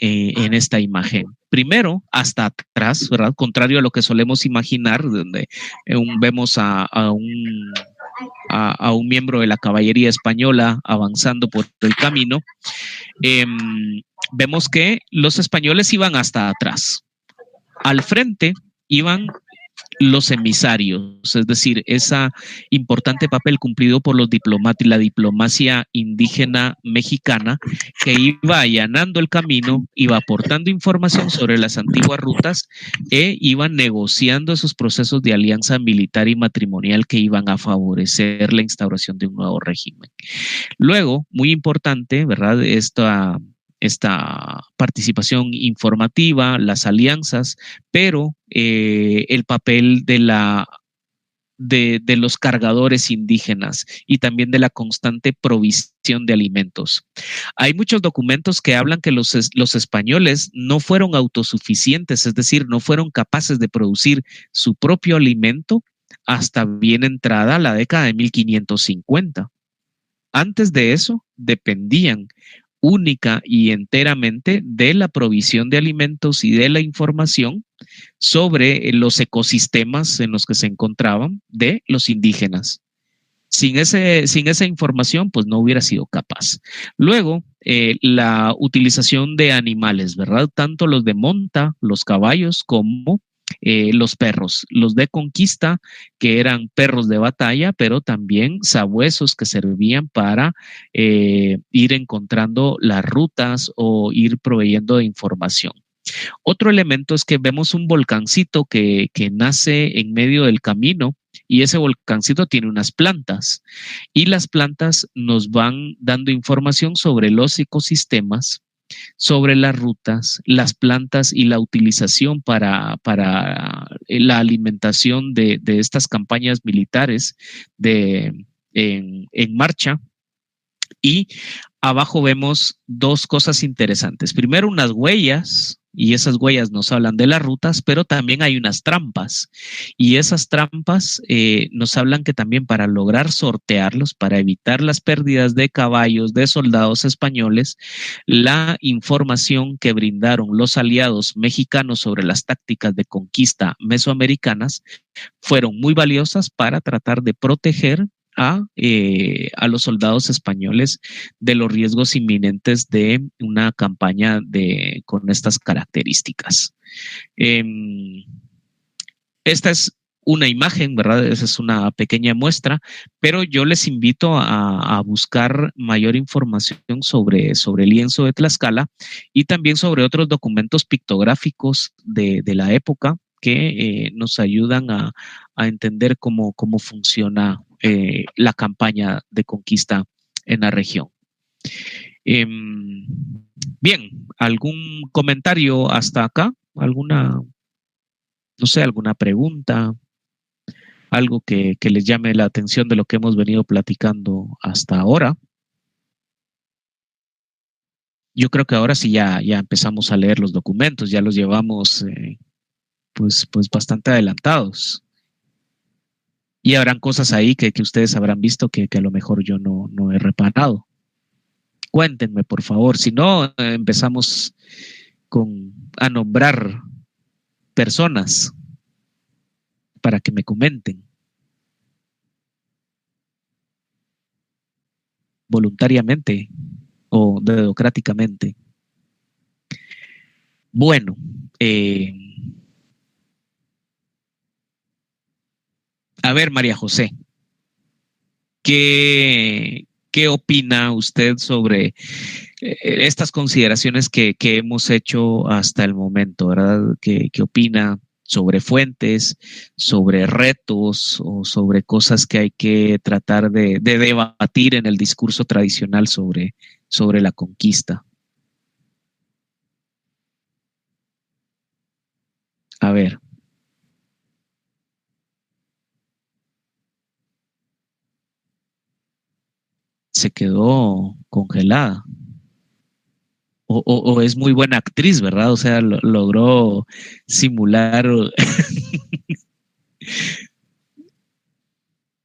S1: esta imagen. Primero, hasta atrás, ¿verdad? Contrario a lo que solemos imaginar, donde vemos a un miembro de la caballería española avanzando por el camino, vemos que los españoles iban hasta atrás. Al frente iban los emisarios, es decir, ese importante papel cumplido por los diplomáticos, la diplomacia indígena mexicana, que iba allanando el camino, iba aportando información sobre las antiguas rutas e iban negociando esos procesos de alianza militar y matrimonial que iban a favorecer la instauración de un nuevo régimen. Luego, muy importante, ¿verdad? Esta participación informativa, las alianzas, pero el papel de los cargadores indígenas y también de la constante provisión de alimentos. Hay muchos documentos que hablan que los españoles no fueron autosuficientes, es decir, no fueron capaces de producir su propio alimento hasta bien entrada la década de 1550. Antes de eso, dependían única y enteramente de la provisión de alimentos y de la información sobre los ecosistemas en los que se encontraban de los indígenas. Sin esa información, pues no hubiera sido capaz. Luego, la utilización de animales, ¿verdad? Tanto los de monta, los caballos, como los perros, los de conquista, que eran perros de batalla, pero también sabuesos que servían para ir encontrando las rutas o ir proveyendo de información. Otro elemento es que vemos un volcancito que nace en medio del camino y ese volcancito tiene unas plantas y las plantas nos van dando información sobre los ecosistemas, sobre las rutas, las plantas y la utilización para la alimentación de estas campañas militares en marcha. Y abajo vemos dos cosas interesantes. Primero, unas huellas, y esas huellas nos hablan de las rutas, pero también hay unas trampas. Y esas trampas nos hablan que también para lograr sortearlos, para evitar las pérdidas de caballos, de soldados españoles, la información que brindaron los aliados mexicanos sobre las tácticas de conquista mesoamericanas fueron muy valiosas para tratar de proteger a los soldados españoles de los riesgos inminentes de una campaña con estas características. Esta es una imagen, ¿verdad? Esa es una pequeña muestra, pero yo les invito a buscar mayor información sobre el lienzo de Tlaxcala y también sobre otros documentos pictográficos de la época que nos ayudan a entender cómo funciona la campaña de conquista en la región. Bien, ¿algún comentario hasta acá? ¿Alguna pregunta? ¿Algo que les llame la atención de lo que hemos venido platicando hasta ahora? Yo creo que ahora sí ya empezamos a leer los documentos, ya los llevamos pues bastante adelantados. Y habrán cosas ahí que ustedes habrán visto que a lo mejor yo no he reparado. Cuéntenme, por favor. Si no, empezamos a nombrar personas para que me comenten. voluntariamente o democráticamente. Bueno, a ver, María José, ¿qué opina usted sobre estas consideraciones que hemos hecho hasta el momento, ¿verdad? ¿Qué opina sobre fuentes, sobre retos o sobre cosas que hay que tratar de debatir en el discurso tradicional sobre la conquista? A ver. Se quedó congelada. O es muy buena actriz, ¿verdad? O sea, logró simular.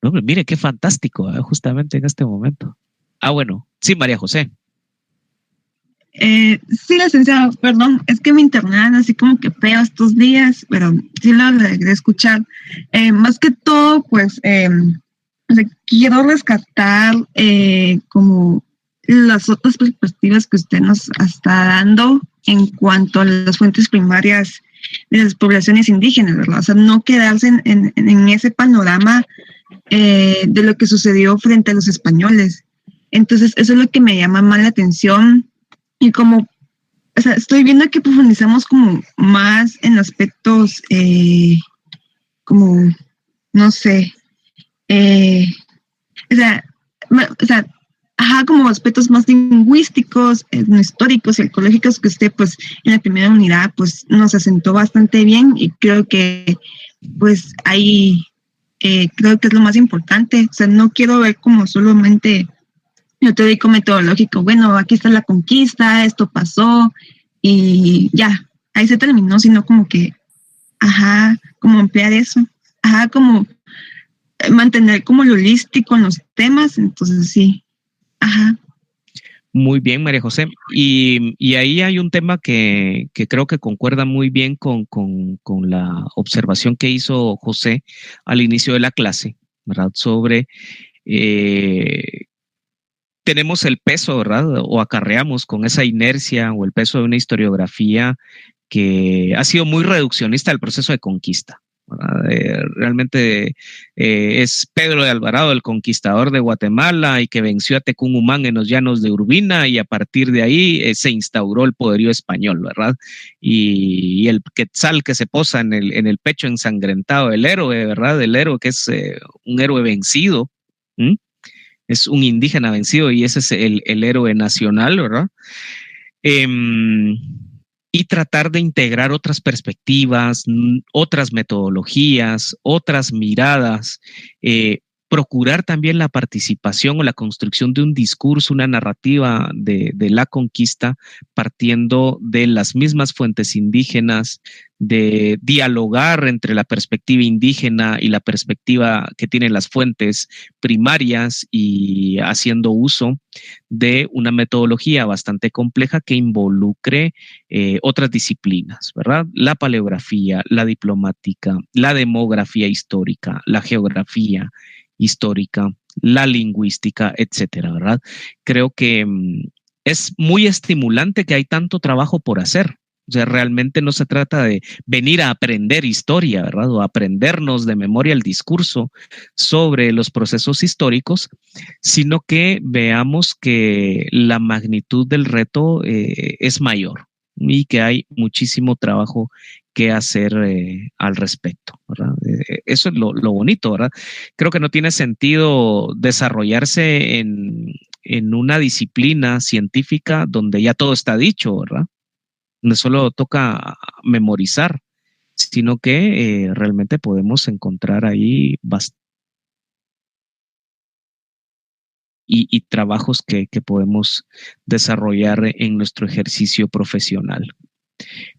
S1: No, mire, qué fantástico, justamente en este momento. Bueno, sí, María José.
S3: Sí, licenciado, perdón, es que mi internet así como que feo estos días, pero sí lo logré escuchar. Más que todo, pues, o sea, quiero rescatar como las otras perspectivas que usted nos está dando en cuanto a las fuentes primarias de las poblaciones indígenas, ¿verdad? O sea, no quedarse en ese panorama de lo que sucedió frente a los españoles. Entonces, eso es lo que me llama más la atención. Y como, o sea, estoy viendo que profundizamos como más en aspectos como, no sé, o sea, ajá, como aspectos más lingüísticos, históricos y ecológicos que usted, pues, en la primera unidad, pues, nos asentó bastante bien y creo que, pues, ahí creo que es lo más importante. O sea, no quiero ver como solamente lo teórico metodológico, bueno, aquí está la conquista, esto pasó y ya, ahí se terminó, sino como que, ajá, como ampliar eso, ajá, como mantener como lo holístico en los temas, entonces sí, ajá.
S1: Muy bien, María José. Y ahí hay un tema que creo que concuerda muy bien con la observación que hizo José al inicio de la clase, ¿verdad? Sobre tenemos el peso, ¿verdad? O acarreamos con esa inercia o el peso de una historiografía que ha sido muy reduccionista del proceso de conquista. Realmente es Pedro de Alvarado, el conquistador de Guatemala y que venció a Tecún-Umán en los llanos de Urbina y a partir de ahí se instauró el poderío español, ¿verdad? Y el quetzal que se posa en el pecho ensangrentado del héroe, ¿verdad? El héroe que es un héroe vencido. Es un indígena vencido y ese es el héroe nacional, ¿verdad? Y tratar de integrar otras perspectivas, otras metodologías, otras miradas, procurar también la participación o la construcción de un discurso, una narrativa de la conquista, partiendo de las mismas fuentes indígenas, de dialogar entre la perspectiva indígena y la perspectiva que tienen las fuentes primarias y haciendo uso de una metodología bastante compleja que involucre otras disciplinas, ¿verdad? La paleografía, la diplomática, la demografía histórica, la geografía histórica, la lingüística, etcétera, ¿verdad? Creo que es muy estimulante que hay tanto trabajo por hacer. O sea, realmente no se trata de venir a aprender historia, ¿verdad? O aprendernos de memoria el discurso sobre los procesos históricos, sino que veamos que la magnitud del reto es mayor y que hay muchísimo trabajo que hacer al respecto, ¿verdad? Eso es lo bonito, ¿verdad? Creo que no tiene sentido desarrollarse en una disciplina científica donde ya todo está dicho, ¿verdad? Donde solo toca memorizar, sino que realmente podemos encontrar ahí y trabajos que podemos desarrollar en nuestro ejercicio profesional.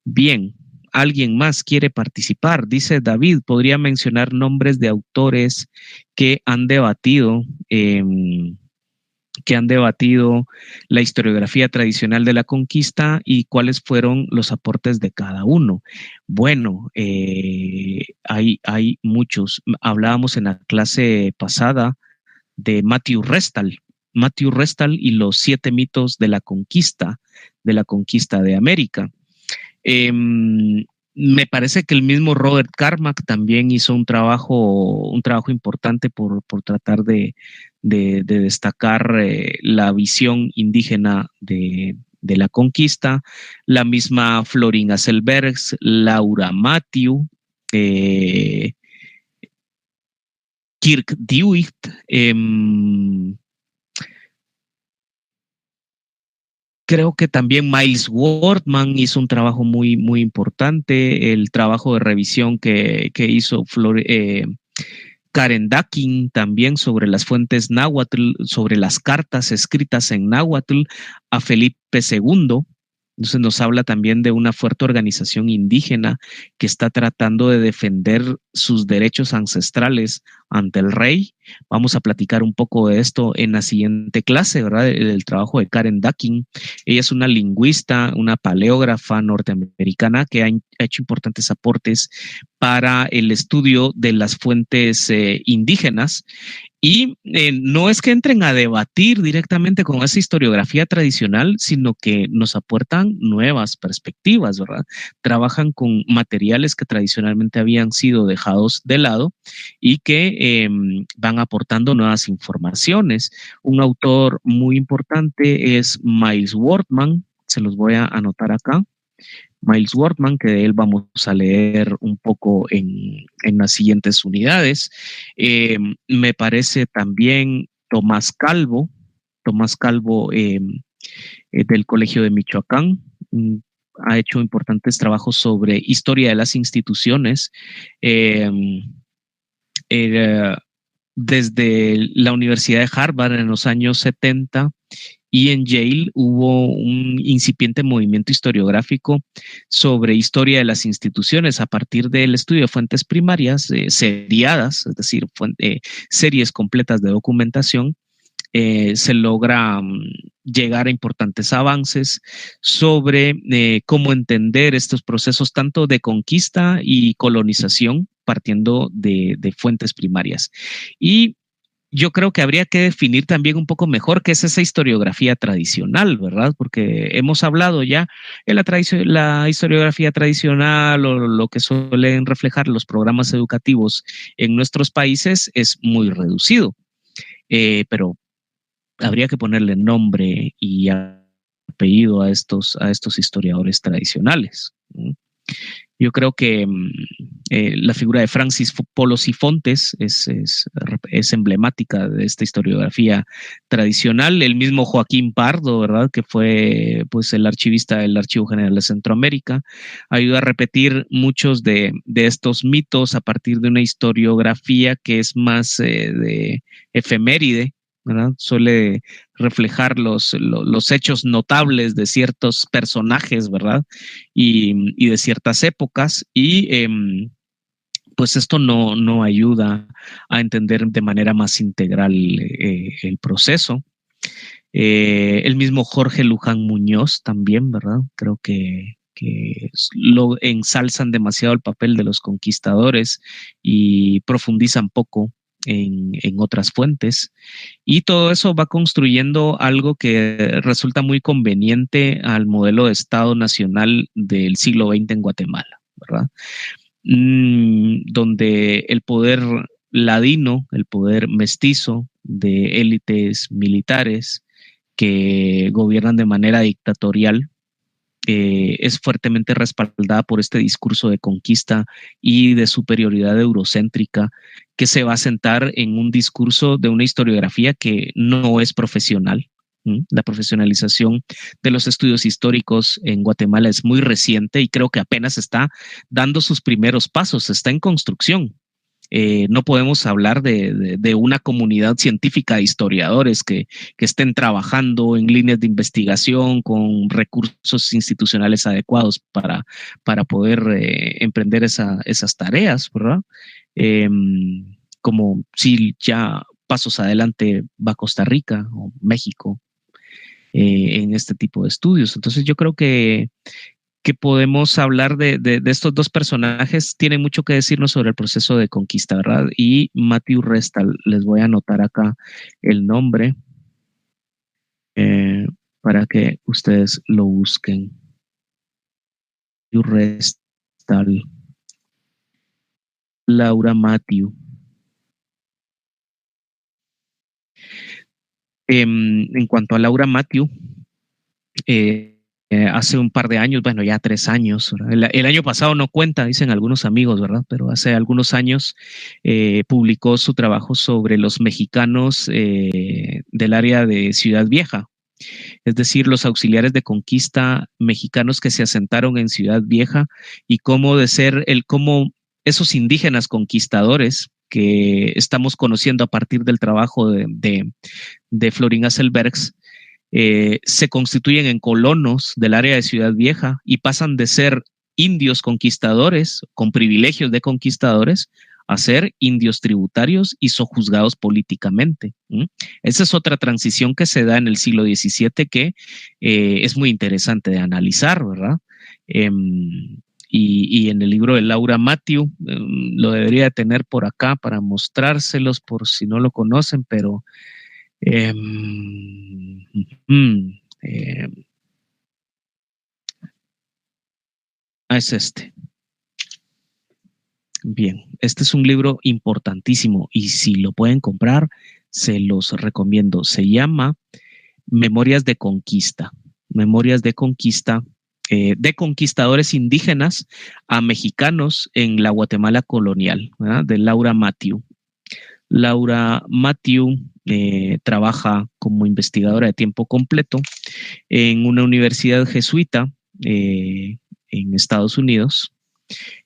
S1: Bien, ¿alguien más quiere participar? Dice David, podría mencionar nombres de autores que han debatido la historiografía tradicional de la conquista y cuáles fueron los aportes de cada uno. Bueno, hay muchos. Hablábamos en la clase pasada de Matthew Restal, Matthew Restal y los 7 mitos de la conquista de América. Me parece que el mismo Robert Carmack también hizo un trabajo importante por tratar de destacar la visión indígena de la conquista. La misma Florina Selbergs, Laura Matthew, Kirk Dewitt, creo que también Miles Wortman hizo un trabajo muy, muy importante. El trabajo de revisión que hizo Karen Dakin también sobre las fuentes náhuatl, sobre las cartas escritas en náhuatl a Felipe II. Entonces nos habla también de una fuerte organización indígena que está tratando de defender sus derechos ancestrales ante el rey. Vamos a platicar un poco de esto en la siguiente clase, ¿verdad? El trabajo de Karen Dakin. Ella es una lingüista, una paleógrafa norteamericana que ha hecho importantes aportes para el estudio de las fuentes indígenas. Y no es que entren a debatir directamente con esa historiografía tradicional, sino que nos aportan nuevas perspectivas, ¿verdad? Trabajan con materiales que tradicionalmente habían sido dejados de lado y que van aportando nuevas informaciones. Un autor muy importante es Miles Wortman, se los voy a anotar acá. Miles Wortman, que de él vamos a leer un poco en las siguientes unidades. Me parece también Tomás Calvo del Colegio de Michoacán, ha hecho importantes trabajos sobre historia de las instituciones. Desde la Universidad de Harvard en los años 70 y en Yale hubo un incipiente movimiento historiográfico sobre historia de las instituciones a partir del estudio de fuentes primarias seriadas, es decir, series completas de documentación. Se logra llegar a importantes avances sobre cómo entender estos procesos tanto de conquista y colonización partiendo de fuentes primarias. Y yo creo que habría que definir también un poco mejor qué es esa historiografía tradicional, ¿verdad? Porque hemos hablado ya en la historiografía tradicional o lo que suelen reflejar los programas educativos en nuestros países es muy reducido, pero habría que ponerle nombre y apellido a estos historiadores tradicionales. Yo creo que la figura de Francis Polo Sifontes es emblemática de esta historiografía tradicional. El mismo Joaquín Pardo, ¿verdad?, que fue pues el archivista del Archivo General de Centroamérica, ayuda a repetir muchos de estos mitos a partir de una historiografía que es más de efeméride, ¿verdad? Suele reflejar los hechos notables de ciertos personajes, ¿verdad? Y de ciertas épocas, y pues esto no ayuda a entender de manera más integral el proceso. El mismo Jorge Luján Muñoz también, ¿verdad? Creo que lo ensalzan demasiado el papel de los conquistadores y profundizan poco en otras fuentes, y todo eso va construyendo algo que resulta muy conveniente al modelo de Estado nacional del siglo XX en Guatemala, ¿verdad? Donde el poder ladino, el poder mestizo de élites militares que gobiernan de manera dictatorial, es fuertemente respaldada por este discurso de conquista y de superioridad eurocéntrica que se va a sentar en un discurso de una historiografía que no es profesional. La profesionalización de los estudios históricos en Guatemala es muy reciente y creo que apenas está dando sus primeros pasos, está en construcción. No podemos hablar de una comunidad científica de historiadores que estén trabajando en líneas de investigación con recursos institucionales adecuados para poder emprender esas tareas, ¿verdad? Como si ya pasos adelante va Costa Rica o México en este tipo de estudios. Entonces yo creo que podemos hablar de estos dos personajes, tienen mucho que decirnos sobre el proceso de conquista, ¿verdad? Y Matthew Restal, les voy a anotar acá el nombre. para que ustedes lo busquen. Restal, Laura Matthew. En cuanto a Laura Matthew, hace un par de años, bueno, ya 3 años, el año pasado no cuenta, dicen algunos amigos, ¿verdad? Pero hace algunos años publicó su trabajo sobre los mexicanos del área de Ciudad Vieja, es decir, los auxiliares de conquista mexicanos que se asentaron en Ciudad Vieja y cómo esos indígenas conquistadores que estamos conociendo a partir del trabajo de Florín Hasselbergs, se constituyen en colonos del área de Ciudad Vieja y pasan de ser indios conquistadores con privilegios de conquistadores a ser indios tributarios y sojuzgados políticamente. Esa es otra transición que se da en el siglo XVII que es muy interesante de analizar, ¿verdad? Y en el libro de Laura Matthew, lo debería tener por acá para mostrárselos por si no lo conocen, pero es este. Bien, este es un libro importantísimo y si lo pueden comprar, se los recomiendo. Se llama Memorias de Conquista. Memorias de Conquista, de conquistadores indígenas a mexicanos en la Guatemala colonial, ¿verdad? De Laura Matthew. Laura Matthew trabaja como investigadora de tiempo completo en una universidad jesuita en Estados Unidos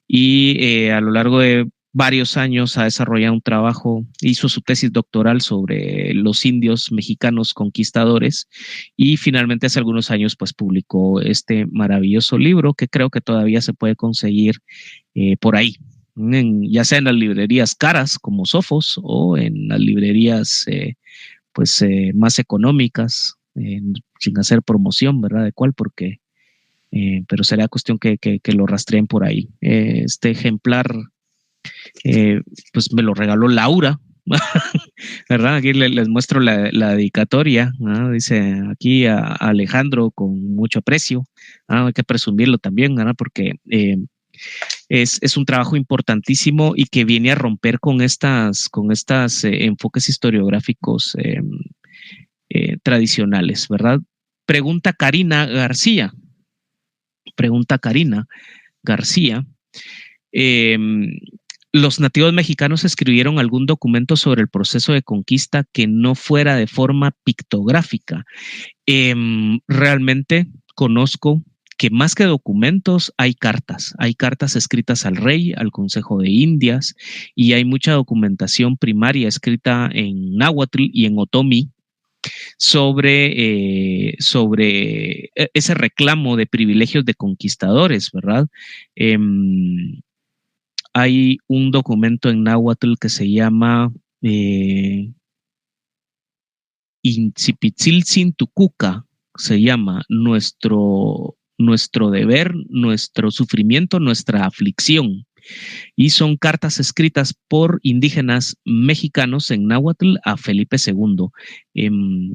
S1: y a lo largo de varios años ha desarrollado un trabajo, hizo su tesis doctoral sobre los indios mexicanos conquistadores y finalmente hace algunos años pues publicó este maravilloso libro que creo que todavía se puede conseguir por ahí, ya sea en las librerías caras como Sofos o en las librerías más económicas, sin hacer promoción, ¿verdad? ¿De cuál? Porque pero será cuestión que lo rastreen por ahí. Este ejemplar pues me lo regaló Laura, ¿verdad? Aquí les muestro la dedicatoria, ¿no? Dice aquí a Alejandro con mucho aprecio, ¿no? Hay que presumirlo también, ¿no? Porque es un trabajo importantísimo y que viene a romper con estas enfoques historiográficos tradicionales, ¿verdad? Pregunta Karina García. ¿Los nativos mexicanos escribieron algún documento sobre el proceso de conquista que no fuera de forma pictográfica? Realmente conozco que más que documentos hay cartas escritas al rey, al Consejo de Indias, y hay mucha documentación primaria escrita en náhuatl y en otomí sobre ese reclamo de privilegios de conquistadores, ¿verdad? Hay un documento en náhuatl que se llama Intzipitziltzin Tucuca, se llama nuestro deber, nuestro sufrimiento, nuestra aflicción. Y son cartas escritas por indígenas mexicanos en náhuatl a Felipe II.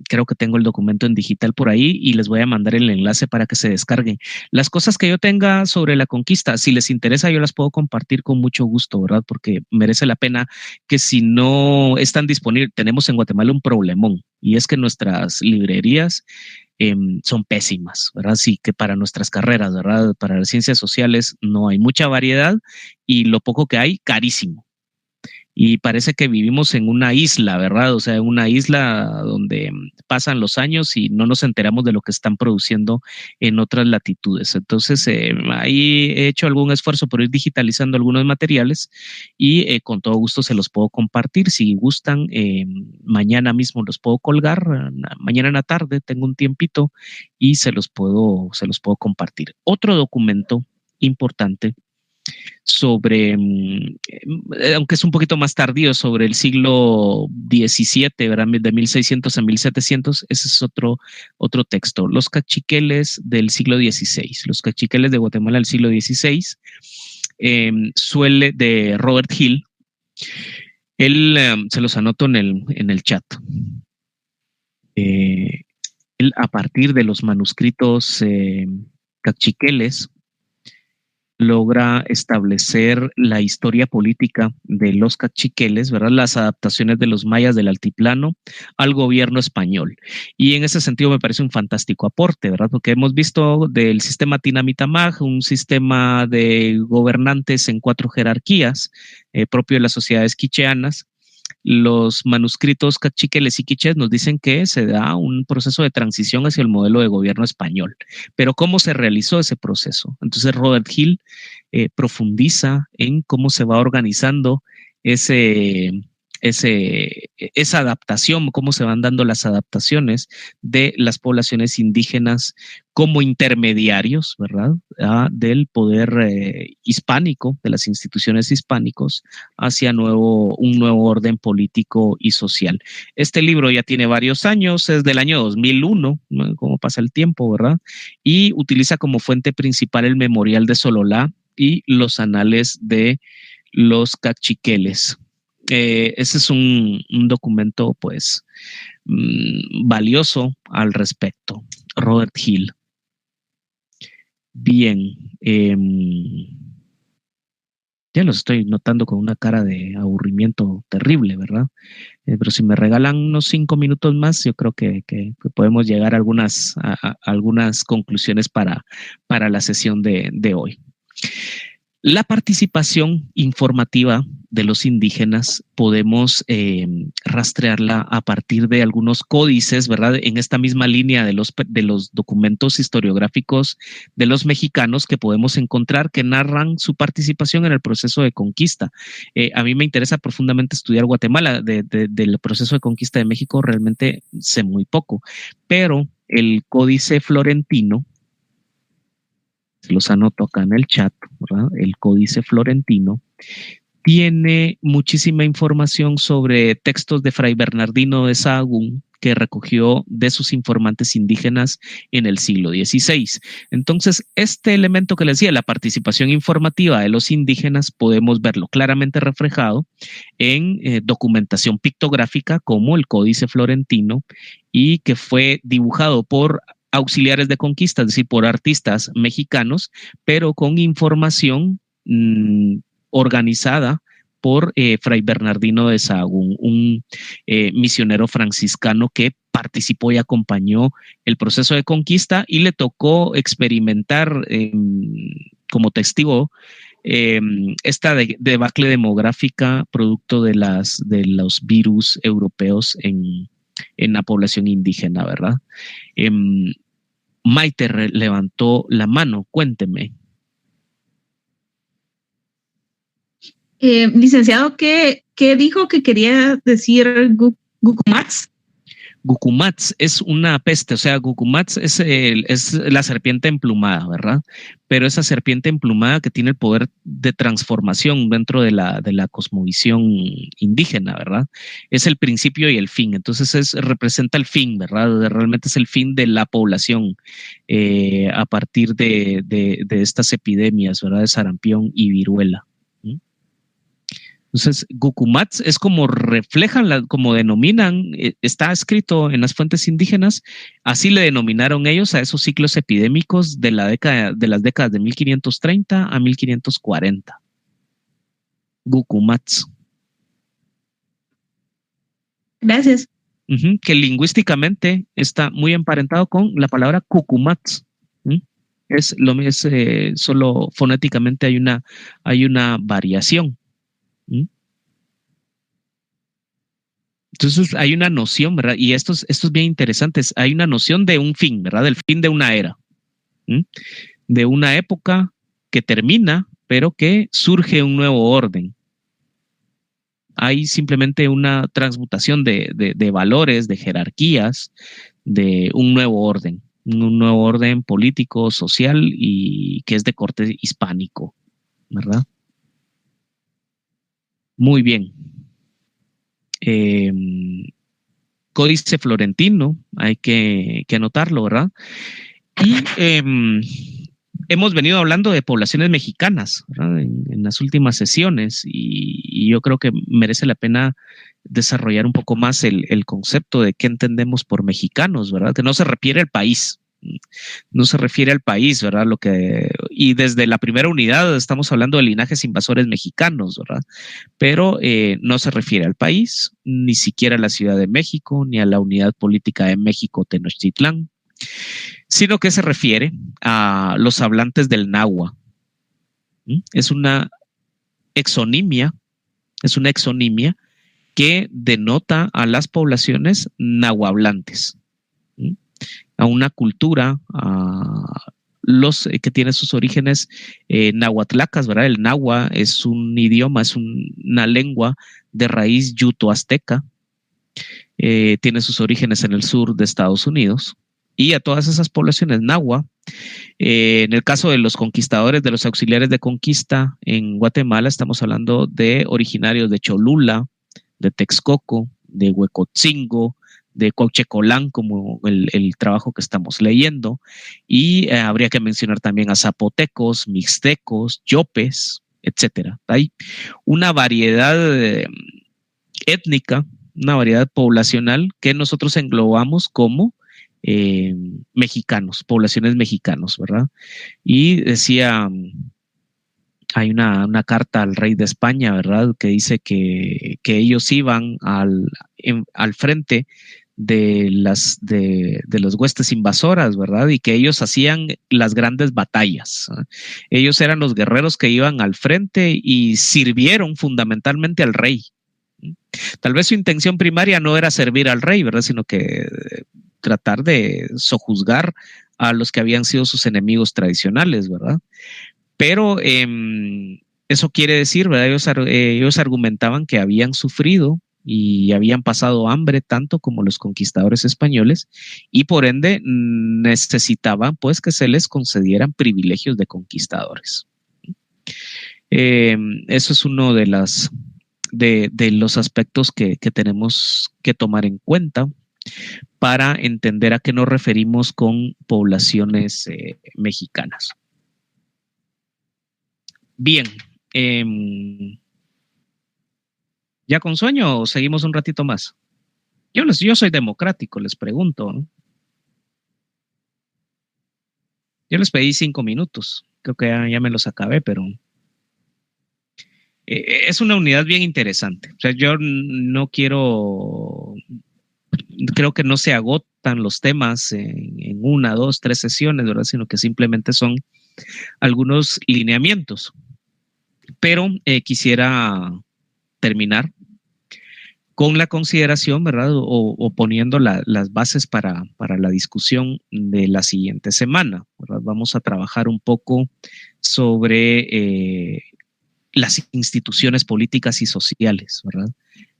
S1: Creo que tengo el documento en digital por ahí y les voy a mandar el enlace para que se descarguen. Las cosas que yo tenga sobre la conquista, si les interesa, yo las puedo compartir con mucho gusto, ¿verdad? Porque merece la pena que si no están disponibles, tenemos en Guatemala un problemón y es que nuestras librerías son pésimas, ¿verdad? Sí, que para nuestras carreras, ¿verdad? Para las ciencias sociales no hay mucha variedad y lo poco que hay, carísimo. Y parece que vivimos en una isla, ¿verdad? O sea, en una isla donde pasan los años y no nos enteramos de lo que están produciendo en otras latitudes. Entonces, ahí he hecho algún esfuerzo por ir digitalizando algunos materiales y con todo gusto se los puedo compartir. Si gustan, mañana mismo los puedo colgar. Mañana en la tarde tengo un tiempito y se los puedo compartir. Otro documento importante sobre, aunque es un poquito más tardío, sobre el siglo XVII, ¿verdad? De 1600 a 1700, ese es otro texto. Los cachiqueles del siglo XVI, los cachiqueles de Guatemala del siglo XVI, de Robert Hill. Él se los anoto en el chat. Él él, a partir de los manuscritos cachiqueles, logra establecer la historia política de los cachiqueles, ¿verdad? Las adaptaciones de los mayas del altiplano al gobierno español. Y en ese sentido me parece un fantástico aporte, ¿verdad? Porque hemos visto del sistema Tinamitamaj, un sistema de gobernantes en 4 jerarquías, propio de las sociedades quicheanas. Los manuscritos cachiqueles y quichés nos dicen que se da un proceso de transición hacia el modelo de gobierno español. Pero ¿cómo se realizó ese proceso? Entonces Robert Hill profundiza en cómo se va organizando esa adaptación, cómo se van dando las adaptaciones de las poblaciones indígenas como intermediarios, ¿verdad? Del poder hispánico, de las instituciones hispánicos, hacia un nuevo orden político y social. Este libro ya tiene varios años, es del año 2001, ¿no? Como pasa el tiempo, ¿verdad? Y utiliza como fuente principal el Memorial de Sololá y los anales de los cachiqueles. Ese es un documento, pues, valioso al respecto. Robert Hill. Bien. Ya los estoy notando con una cara de aburrimiento terrible, ¿verdad? Pero si me regalan unos 5 minutos más, yo creo que podemos llegar a algunas conclusiones para la sesión de hoy. La participación informativa de los indígenas podemos rastrearla a partir de algunos códices, ¿verdad? En esta misma línea de los documentos historiográficos de los mexicanos que podemos encontrar que narran su participación en el proceso de conquista. A mí me interesa profundamente estudiar Guatemala. Del proceso de conquista de México realmente sé muy poco, pero el Códice Florentino, los anoto acá en el chat, ¿verdad? El Códice Florentino tiene muchísima información sobre textos de Fray Bernardino de Sahagún que recogió de sus informantes indígenas en el siglo XVI. Entonces, este elemento que les decía, la participación informativa de los indígenas, podemos verlo claramente reflejado en documentación pictográfica como el Códice Florentino, y que fue dibujado por auxiliares de conquista, es decir, por artistas mexicanos, pero con información organizada por Fray Bernardino de Sahagún, un misionero franciscano que participó y acompañó el proceso de conquista y le tocó experimentar como testigo esta debacle demográfica producto de los virus europeos en la población indígena, ¿verdad? Maite levantó la mano, cuénteme.
S5: Licenciado, ¿qué dijo que quería decir Gukumats?
S1: Gukumats es una peste, o sea, Gukumats es la serpiente emplumada, ¿verdad? Pero esa serpiente emplumada que tiene el poder de transformación dentro de la cosmovisión indígena, ¿verdad? Es el principio y el fin, entonces representa el fin, ¿verdad? Realmente es el fin de la población a partir de estas epidemias, ¿verdad? De sarampión y viruela. Entonces, Gukumats es como reflejan, como denominan, está escrito en las fuentes indígenas, así le denominaron ellos a esos ciclos epidémicos de las décadas de 1530 a 1540. Gukumats.
S5: Gracias.
S1: Que lingüísticamente está muy emparentado con la palabra Cucumats. Solo fonéticamente hay una variación. Entonces hay una noción, ¿verdad? Y esto es bien interesante. Hay una noción de un fin, ¿verdad? Del fin de una era, de una época que termina, pero que surge un nuevo orden. Hay simplemente una transmutación de valores, de jerarquías, de un nuevo orden político, social y que es de corte hispánico, ¿verdad? Muy bien. Códice Florentino, hay que anotarlo, ¿verdad? Y hemos venido hablando de poblaciones mexicanas, ¿verdad? En las últimas sesiones y yo creo que merece la pena desarrollar un poco más el concepto de qué entendemos por mexicanos, ¿verdad? Que no se refiere al país. No se refiere al país, ¿verdad? Y desde la primera unidad estamos hablando de linajes invasores mexicanos, ¿verdad? Pero no se refiere al país, ni siquiera a la Ciudad de México, ni a la unidad política de México, Tenochtitlán, sino que se refiere a los hablantes del náhuatl. Es una exonimia que denota a las poblaciones nahuablantes, a una cultura, a los que tiene sus orígenes nahuatlacas, ¿verdad? El náhuatl es un idioma, es una lengua de raíz yuto-azteca, tiene sus orígenes en el sur de Estados Unidos, y a todas esas poblaciones náhuatl, en el caso de los conquistadores, de los auxiliares de conquista en Guatemala, estamos hablando de originarios de Cholula, de Texcoco, de Huecotzingo, de Cuauhtecolán, como el trabajo que estamos leyendo, y habría que mencionar también a zapotecos, mixtecos, yopes, etcétera. Hay una variedad étnica, una variedad poblacional que nosotros englobamos como mexicanos, poblaciones mexicanos, ¿verdad? Y decía, hay una carta al rey de España, ¿verdad? Que dice que ellos iban al frente de las huestes invasoras, ¿verdad? Y que ellos hacían las grandes batallas. Ellos eran los guerreros que iban al frente y sirvieron fundamentalmente al rey. Tal vez su intención primaria no era servir al rey, ¿verdad? Sino que tratar de sojuzgar a los que habían sido sus enemigos tradicionales, ¿verdad? Pero eso quiere decir, ¿verdad? Ellos argumentaban que habían sufrido y habían pasado hambre tanto como los conquistadores españoles y por ende necesitaban pues que se les concedieran privilegios de conquistadores. Eso es uno de los aspectos que tenemos que tomar en cuenta para entender a qué nos referimos con poblaciones mexicanas. Bien, ¿ya con sueño o seguimos un ratito más? Yo soy democrático, les pregunto, ¿no? Yo les pedí 5 minutos, creo que ya me los acabé, pero es una unidad bien interesante. O sea, yo no creo que no se agotan los temas en 1, 2, 3 sesiones, ¿verdad? Sino que simplemente son algunos lineamientos. Pero quisiera terminar con la consideración, ¿verdad? O poniendo las bases para la discusión de la siguiente semana, ¿verdad? Vamos a trabajar un poco sobre las instituciones políticas y sociales, ¿verdad?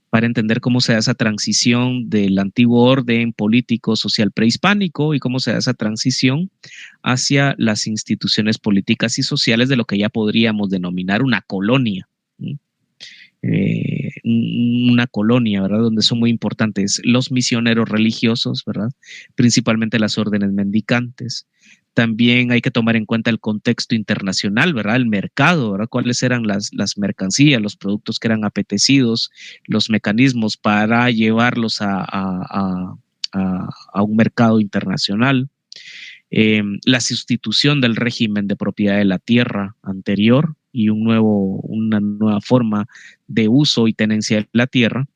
S1: Para entender cómo se da esa transición del antiguo orden político social prehispánico y cómo se da esa transición hacia las instituciones políticas y sociales de lo que ya podríamos denominar una colonia. Una colonia, ¿verdad? Donde son muy importantes los misioneros religiosos, ¿verdad? Principalmente las órdenes mendicantes. También hay que tomar en cuenta el contexto internacional, ¿verdad? El mercado, ¿verdad? Cuáles eran las mercancías, los productos que eran apetecidos, los mecanismos para llevarlos a un mercado internacional. La sustitución del régimen de propiedad de la tierra anterior y una nueva forma de uso y tenencia de la tierra,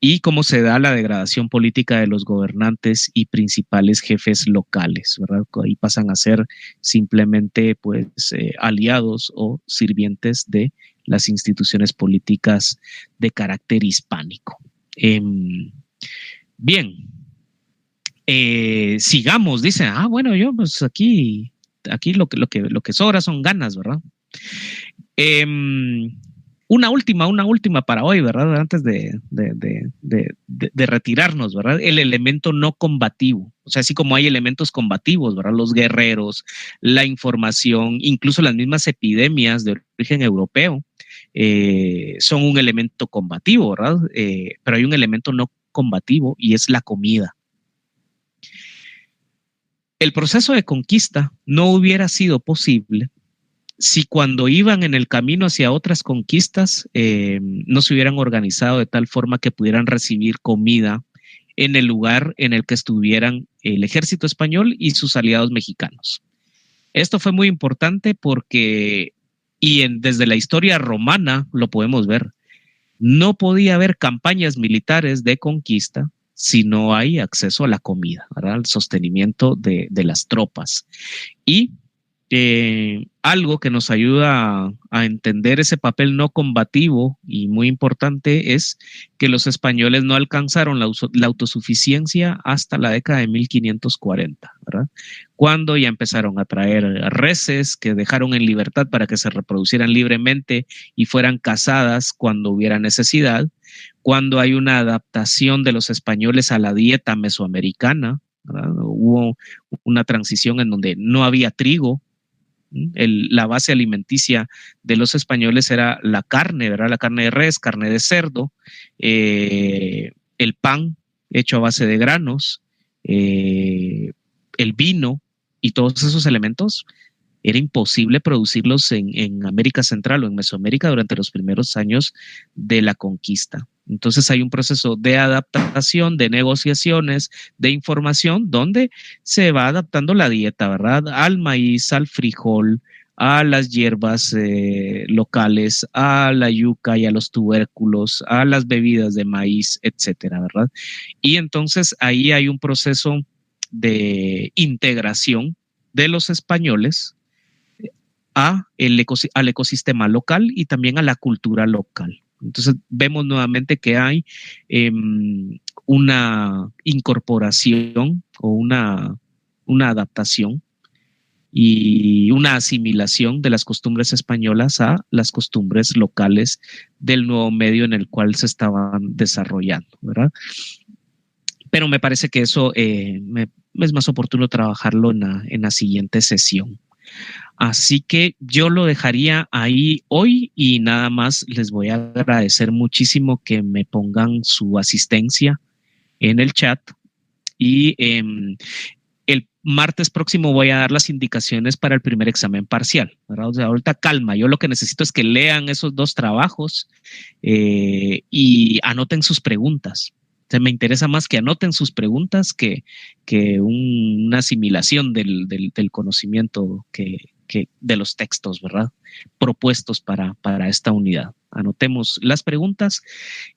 S1: y cómo se da la degradación política de los gobernantes y principales jefes locales, ¿verdad? Ahí pasan a ser simplemente pues aliados o sirvientes de las instituciones políticas de carácter hispánico. Bien, sigamos, dicen, bueno, yo pues aquí lo que sobra son ganas, ¿verdad? Una última para hoy, ¿verdad? Antes de retirarnos, ¿verdad? El elemento no combativo. O sea, así como hay elementos combativos, ¿verdad? Los guerreros, la información, incluso las mismas epidemias de origen europeo son un elemento combativo, ¿verdad? Pero hay un elemento no combativo y es la comida. el proceso de conquista no hubiera sido posible si cuando iban en el camino hacia otras conquistas no se hubieran organizado de tal forma que pudieran recibir comida en el lugar en el que estuvieran el ejército español y sus aliados mexicanos. Esto fue muy importante porque, desde la historia romana lo podemos ver, no podía haber campañas militares de conquista si no hay acceso a la comida, ¿verdad? Al sostenimiento de las tropas. Y algo que nos ayuda a entender ese papel no combativo y muy importante es que los españoles no alcanzaron la autosuficiencia hasta la década de 1540, ¿verdad? Cuando ya empezaron a traer reses que dejaron en libertad para que se reproducieran libremente y fueran cazadas cuando hubiera necesidad, cuando hay una adaptación de los españoles a la dieta mesoamericana, ¿verdad? Hubo una transición en donde no había trigo. La base alimenticia de los españoles era la carne, ¿verdad? La carne de res, carne de cerdo, el pan hecho a base de granos, el vino y todos esos elementos. Era imposible producirlos en América Central o en Mesoamérica durante los primeros años de la conquista. Entonces hay un proceso de adaptación, de negociaciones, de información, donde se va adaptando la dieta, ¿verdad? Al maíz, al frijol, a las hierbas locales, a la yuca y a los tubérculos, a las bebidas de maíz, etcétera, ¿verdad? Y entonces ahí hay un proceso de integración de los españoles al ecosistema local y también a la cultura local. Entonces vemos nuevamente que hay una incorporación o una adaptación y una asimilación de las costumbres españolas a las costumbres locales del nuevo medio en el cual se estaban desarrollando, ¿verdad? Pero me parece que eso es más oportuno trabajarlo en la siguiente sesión. Así que yo lo dejaría ahí hoy y nada más les voy a agradecer muchísimo que me pongan su asistencia en el chat y el martes próximo voy a dar las indicaciones para el primer examen parcial, ¿verdad? O sea, ahorita calma, yo lo que necesito es que lean esos 2 trabajos y anoten sus preguntas. O sea, me interesa más que anoten sus preguntas que una asimilación del conocimiento de los textos, ¿verdad? Propuestos para esta unidad. Anotemos las preguntas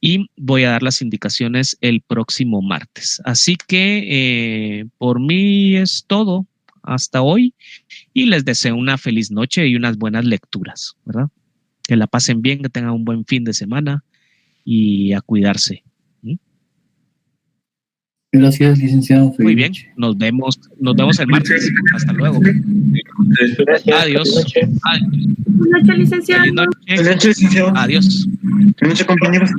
S1: y voy a dar las indicaciones el próximo martes. Así que por mí es todo hasta hoy y les deseo una feliz noche y unas buenas lecturas, ¿verdad? Que la pasen bien, que tengan un buen fin de semana y a cuidarse.
S4: Gracias, licenciado.
S1: Muy bien, nos vemos el martes. Hasta luego. Adiós.
S5: Buenas noches, licenciado.
S1: Feliz noche.
S2: Buenas noches, licenciado.
S1: Adiós.
S2: Buenas noches, compañeros.